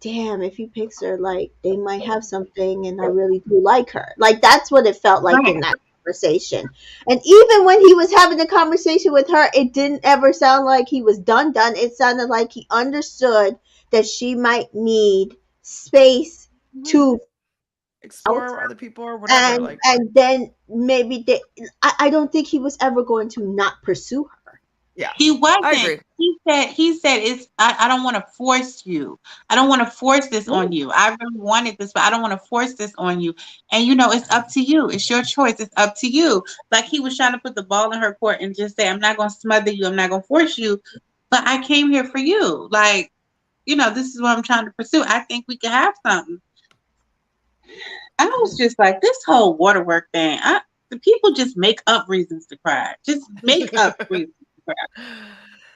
damn, if he picks her, like they might have something, and I really do like her. Like that's what it felt like in Right. that conversation. And even when he was having the conversation with her, it didn't ever sound like he was done. It sounded like he understood that she might need space to out, Explore other people or whatever. Like and then maybe I don't think he was ever going to not pursue her. yeah, He I wasn't. agree. He said it's I don't want to force you. I don't want to force this Yeah. on you. I really wanted this, but I don't want to force this on you. And you know, it's up to you. It's your choice. It's up to you. Like he was trying to put the ball in her court and just say, I'm not gonna smother you, I'm not gonna force you, but I came here for you. Like, you know, this is what I'm trying to pursue. I think we can have something. I was just like, this whole waterwork thing, the people just make up reasons to cry. Just make up reasons to cry.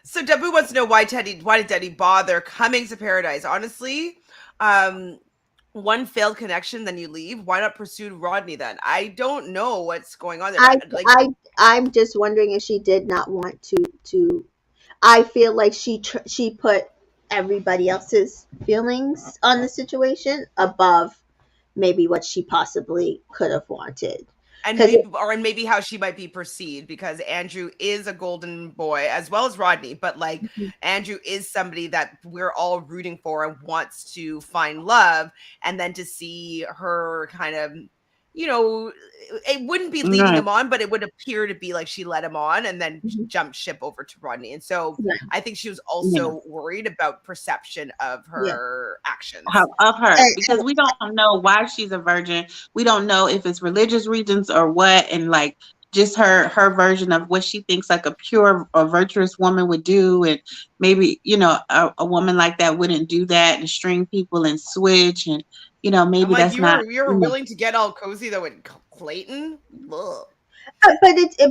So Dabu wants to know why did Teddy bother coming to Paradise? Honestly, one failed connection, then you leave. Why not pursue Rodney then? I don't know what's going on there. I Like, I I'm just wondering if she did not want to. I feel like she put everybody else's feelings on the situation above maybe what she possibly could have wanted. and Because maybe how she might be perceived, because Andrew is a golden boy as well as Rodney, but like Andrew is somebody that we're all rooting for and wants to find love, and then to see her kind of, it wouldn't be leading Right. him on, but it would appear to be like she led him on and then jumped ship over to Rodney. And so I think she was Yeah. also worried about perception of yeah, her actions. Of her, and, because we don't know why she's a virgin. We don't know if it's religious reasons or what, and like just her version of what she thinks like a pure or virtuous woman would do. And maybe, you know, a woman like that wouldn't do that and string people and switch, and you know, I'm maybe like, that's not, you were you know, willing to get all cozy though with Clayton. Ugh.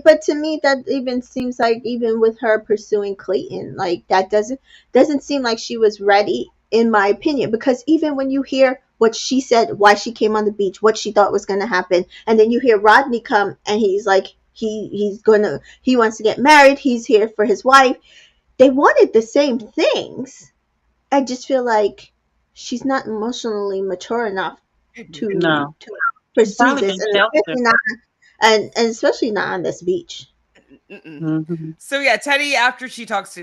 but to me that even seems like even with her pursuing Clayton, like that doesn't seem like she was ready, in my opinion, because even when you hear what she said, why she came on the beach, what she thought was going to happen, and then you hear Rodney come and he's like he wants to get married, he's here for his wife. They wanted the same things. I just feel like she's not emotionally mature enough to no. She's pursue probably this, been and sheltered. especially not and especially not on this beach. Mm-mm. Hmm. So yeah, Teddy, after she talks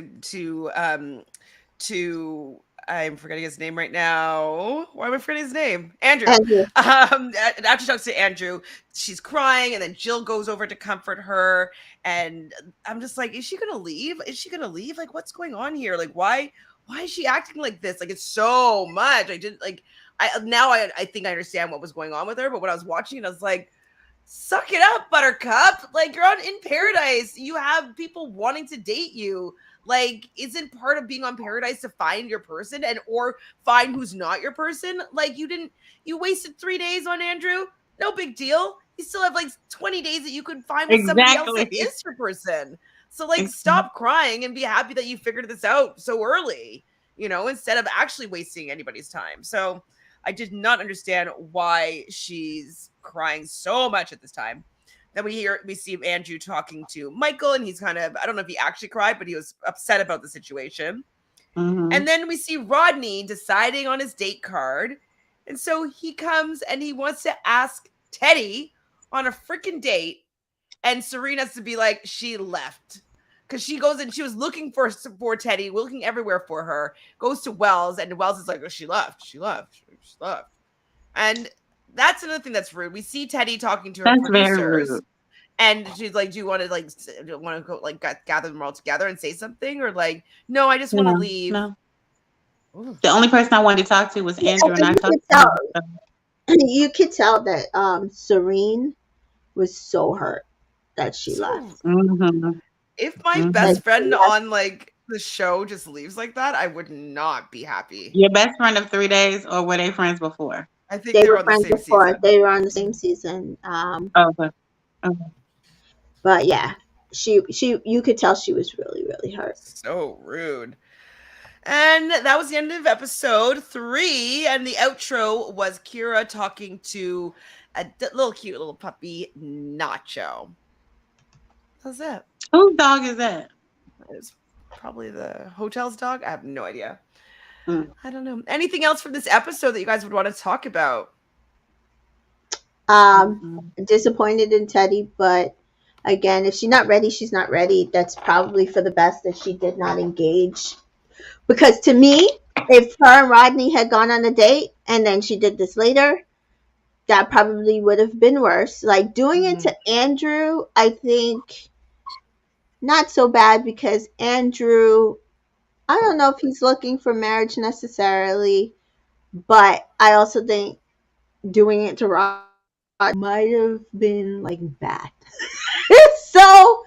to I'm forgetting his name right now. Why am I forgetting his name? Andrew. Andrew. After she talks to Andrew, she's crying, and then Jill goes over to comfort her. And I'm just like, is she gonna leave? Is she gonna leave? Like, what's going on here? Like, why is she acting like this? Like, it's so much. I didn't like. I think I understand what was going on with her, but when I was watching it, I was like, suck it up, Buttercup. Like, you're in Paradise. You have people wanting to date you. Like, isn't part of being on Paradise to find your person and or find who's not your person? Like, you wasted 3 days on Andrew. No big deal. You still have like 20 days that you could find with somebody else that is your person. So like, stop crying and be happy that you figured this out so early, instead of actually wasting anybody's time. So I did not understand why she's crying so much at this time. Then we see Andrew talking to Michael, and he's kind of, I don't know if he actually cried, but he was upset about the situation. And then we see Rodney deciding on his date card. And so he comes and he wants to ask Teddy on a freaking date. And Serena has to be like, she left. Because she goes and she was looking for Teddy, looking everywhere for her, goes to Wells, and Wells is like, oh, she left. And that's another thing that's rude. We see Teddy talking to her producers, and she's like, do you want to go like gather them all together and say something? Or like, no, I just want to leave. No. The only person I wanted to talk to was Andrew, and I talked to him. You could tell that Serene was so hurt that she left. If my best friend on like the show just leaves like that, I would not be happy. Your best friend of 3 days, or were they friends before? I think they were on the same season. They were on the same season. Okay. But yeah, you could tell she was really, really hurt. So rude. And that was the end of episode 3. And the outro was Kira talking to a cute little puppy, Nacho. How's that? Whose dog is that? It's probably the hotel's dog. I have no idea. I don't know. Anything else from this episode that you guys would want to talk about? Disappointed in Teddy, but again, if she's not ready, she's not ready. That's probably for the best that she did not engage. Because to me, if her and Rodney had gone on a date and then she did this later, that probably would have been worse. Like doing it to Andrew, I think not so bad, because Andrew, I don't know if he's looking for marriage necessarily, but I also think doing it to Rod might have been like bad. So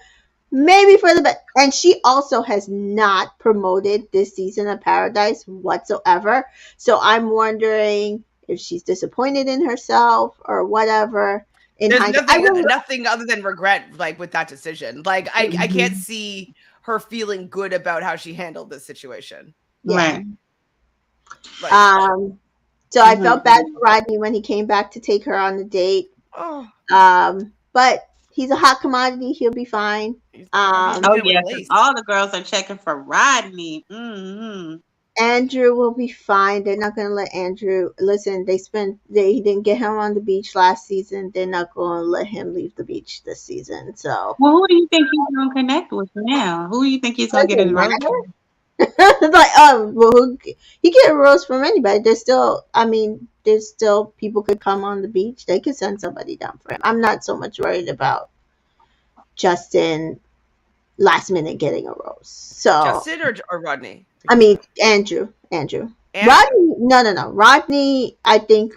maybe for the best. And she also has not promoted this season of Paradise whatsoever. So I'm wondering if she's disappointed in herself or whatever. There's nothing other than regret, like with that decision. Like I can't see her feeling good about how she handled this situation. Yeah. Like, so I felt bad for Rodney when he came back to take her on the date. But he's a hot commodity. He'll be fine. All the girls are checking for Rodney. Andrew will be fine. They're not going to let Andrew listen. They didn't get him on the beach last season. They're not going to let him leave the beach this season. So, well, who do you think he's going to connect with now? Who do you think he's going to get in rose? He get a rose from anybody. There's still people could come on the beach. They could send somebody down for him. I'm not so much worried about Justin last minute getting a rose. So Justin or Rodney? I mean Andrew. Rodney, no. Rodney, I think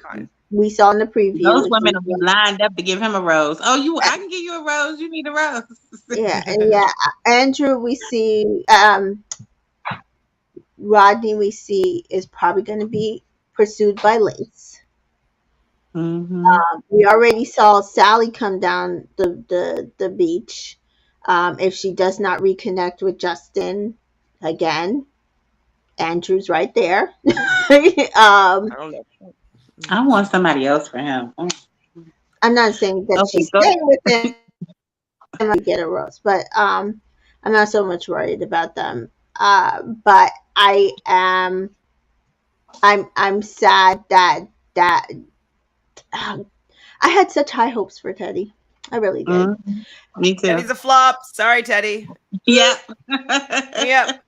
we saw in the preview. Those women will be lined up to give him a rose. Oh, I can give you a rose. You need a rose. Yeah. Andrew, we see. Rodney, we see, is probably going to be pursued by Lace. We already saw Sally come down the beach. If she does not reconnect with Justin again, Andrew's right there. I want somebody else for him. I'm not saying that she's staying with him and get a rose, but I'm not so much worried about them. But I'm sad that I had such high hopes for Teddy. I really did. Me too. Teddy's a flop. Sorry, Teddy. Yep. Yep.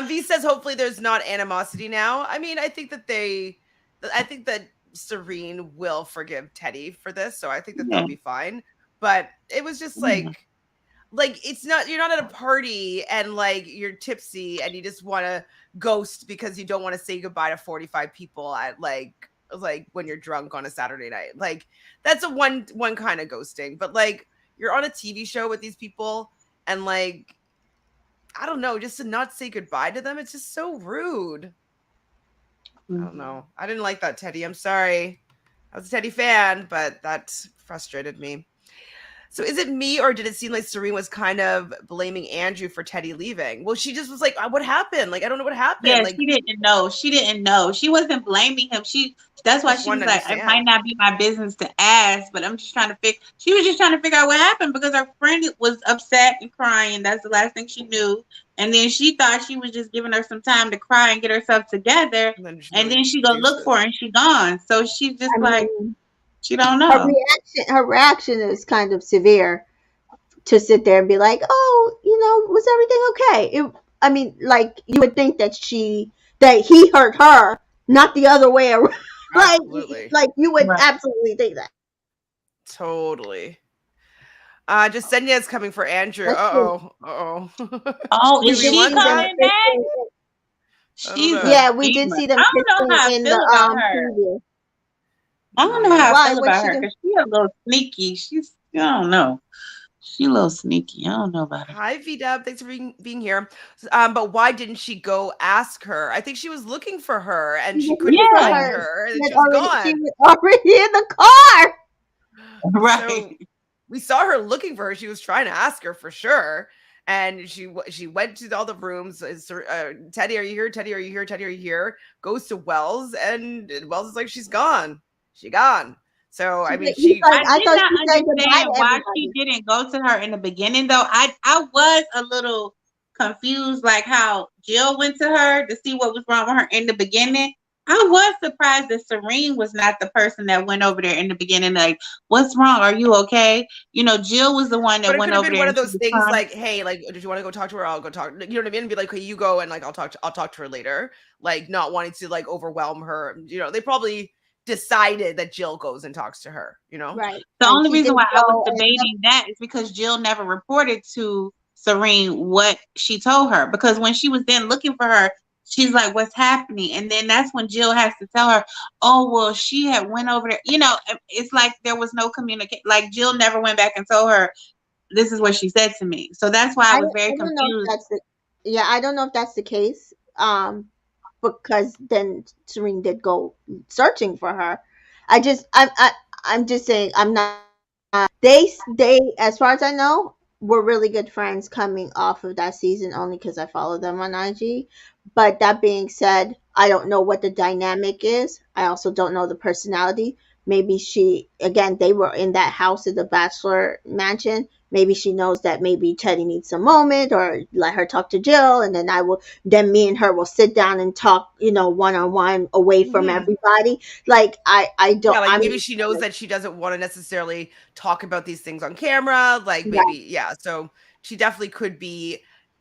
V says hopefully there's not animosity now. I mean, I think that Serene will forgive Teddy for this, so I think that Yeah. they'll be fine. But it was just like it's not, you're not at a party and like you're tipsy and you just want to ghost because you don't want to say goodbye to 45 people at like when you're drunk on a Saturday night. Like that's a one kind of ghosting, but like you're on a TV show with these people and like I don't know, just to not say goodbye to them, it's just so rude. I don't know. I didn't like that, Teddy. I'm sorry. I was a Teddy fan, but that frustrated me. So is it me or did it seem like Serene was kind of blaming Andrew for Teddy leaving? Well, she just was like, what happened? Like, I don't know what happened. Yeah, like, she didn't know. She didn't know. She wasn't blaming him. That's why she was like, it might not be my business to ask, but I'm just trying to she was just trying to figure out what happened because her friend was upset and crying. That's the last thing she knew. And then she thought she was just giving her some time to cry and get herself together. And then she go look for her and she gone. So she's just she don't know. Her reaction is kind of severe to sit there and be like, oh, was everything okay? I mean, like you would think that he hurt her, not the other way around. like you would absolutely think that. Totally. Jasenia is coming for Andrew. Oh, is she coming back? Yeah, we did see them kissing in the preview. I don't know how I feel about her because she's a little sneaky. I don't know. She's a little sneaky. I don't know about her. Hi, V-Dub. Thanks for being here. But why didn't she go ask her? I think she was looking for her and she couldn't find her. And she was gone. She was already in the car. Right. So we saw her looking for her. She was trying to ask her for sure. And she went to all the rooms. Teddy, are you here? Teddy, are you here? Teddy, are you here? Goes to Wells and Wells is like, she's gone. She gone. So I mean, I did not understand why she didn't go to her in the beginning, though. I was a little confused, like how Jill went to her to see what was wrong with her in the beginning. I was surprised that Serene was not the person that went over there in the beginning. Like, what's wrong? Are you okay? Jill was the one that went over there. One of those things, like, hey, like, did you want to go talk to her? I'll go talk. You know what I mean? And be like, hey, you go, and like, I'll talk to her later. Like, not wanting to like overwhelm her. They probably decided that Jill goes and talks to her, Right. The only reason why I was debating that is because Jill never reported to Serene what she told her, because when she was then looking for her, she's like, what's happening? And then that's when Jill has to tell her, oh, well, she had went over there. It's like there was no communication. Like Jill never went back and told her, this is what she said to me. So that's why I was very confused. I don't know if that's the case. Because then Serene did go searching for her. I'm just saying, I'm not. They as far as I know, were really good friends coming off of that season, only because I follow them on IG. But that being said, I don't know what the dynamic is. I also don't know the personality. Maybe they were in that house at the Bachelor Mansion. Maybe she knows that maybe Teddy needs a moment, or let her talk to Jill, and then me and her will sit down and talk, one-on-one away from everybody. Like, I don't. Yeah, like maybe she knows that she doesn't want to necessarily talk about these things on camera. Like maybe, yeah. So she definitely could be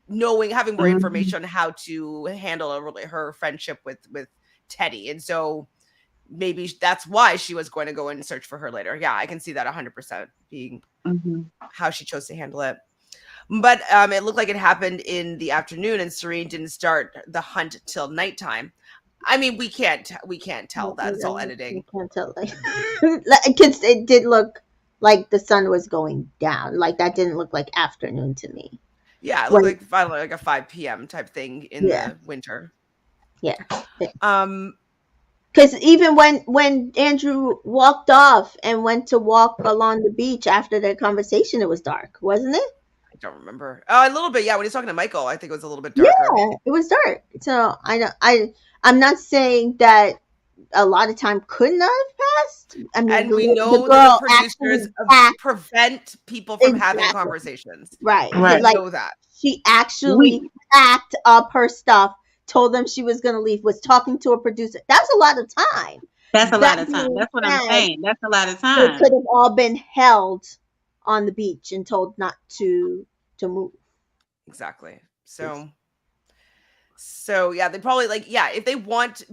having more information on how to handle her friendship with Teddy. And so maybe that's why she was going to go and search for her later. Yeah, I can see that 100% being how she chose to handle it. But it looked like it happened in the afternoon, and Serene didn't start the hunt till nighttime. I mean, we can't tell that. It's all editing. We can't tell. Because it did look like the sun was going down. Like, that didn't look like afternoon to me. Yeah, it looked like a 5 p.m. type thing in the winter. Yeah. Because even when Andrew walked off and went to walk along the beach after their conversation, it was dark, wasn't it? I don't remember. A little bit, yeah. When he's talking to Michael, I think it was a little bit darker. Yeah, it was dark. So I'm not saying that a lot of time couldn't have passed. I mean, and we know that the producers prevent people from having conversations. Right. Like, know that. She actually packed up her stuff, told them she was going to leave, was talking to a producer. That's a lot of time. That's a lot of time. That's what I'm saying. That's a lot of time. It could have all been held on the beach and told not to move. Exactly. So yeah, they probably if they want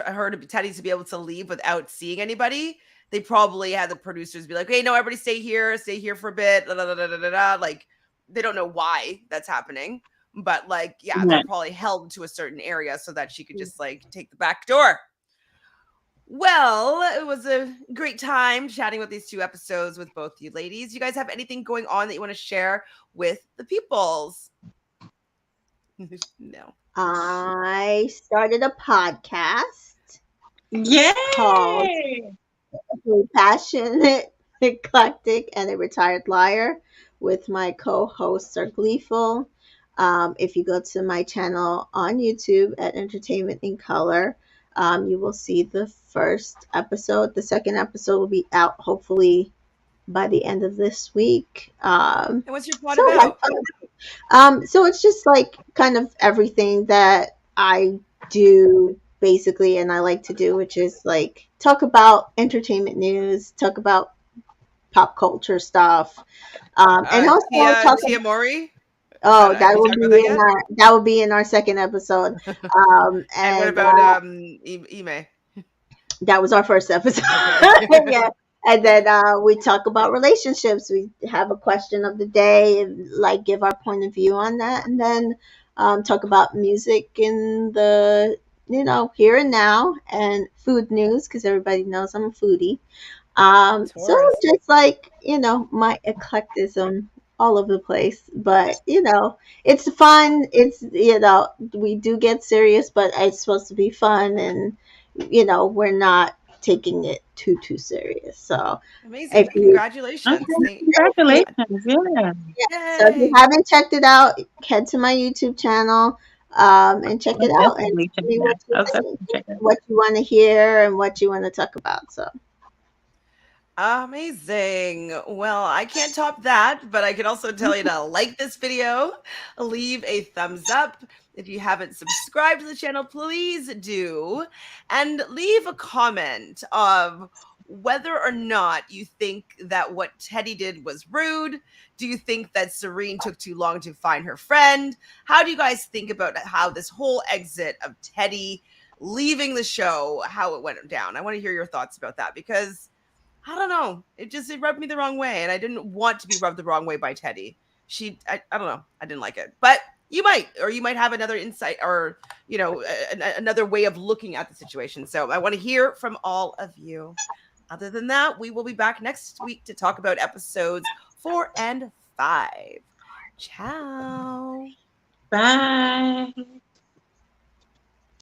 her to Teddy to be able to leave without seeing anybody, they probably had the producers be like, "Hey, no, everybody stay here for a bit." Like they don't know why that's happening, but they're probably held to a certain area so that she could just take the back door. Well, it was a great time chatting with these 2 episodes with both you ladies. You guys have anything going on that you want to share with the peoples? No. I started a podcast. Yay! Called Passionate, Eclectic, and a Retired Liar with my co-hosts are Gleeful. If you go to my channel on YouTube at Entertainment in Color, you will see the first episode. The second episode will be out hopefully by the end of this week. And what's your plot about? So it's just kind of everything that I do basically, and I like to do, which is talk about entertainment news, talk about pop culture stuff, and also Tia Mori. Oh, that will be in our second episode. And what about Ime? That was our first episode. Okay. Yeah. And then we talk about relationships. We have a question of the day and give our point of view on that. And then talk about music in the, here and now, and food news, because everybody knows I'm a foodie. So just my eclecticism all over the place. But, it's fun. It's, we do get serious, but it's supposed to be fun. And, we're not taking it too serious. So amazing. Congratulations. Congratulations. Yeah. So if you haven't checked it out, head to my YouTube channel and check it out and see what you want to hear and what you want to talk about. So amazing. Well, I can't top that, but I can also tell you to like this video, leave a thumbs up. If you haven't subscribed to the channel, please do. And leave a comment of whether or not you think that what Teddy did was rude. Do you think that Serene took too long to find her friend? How do you guys think about how this whole exit of Teddy leaving the show, how it went down? I want to hear your thoughts about that, because I don't know. It rubbed me the wrong way, and I didn't want to be rubbed the wrong way by Teddy. I don't know. I didn't like it. But you might have another insight, or, another way of looking at the situation. So I want to hear from all of you. Other than that, we will be back next week to talk about episodes 4 and 5. Ciao. Bye.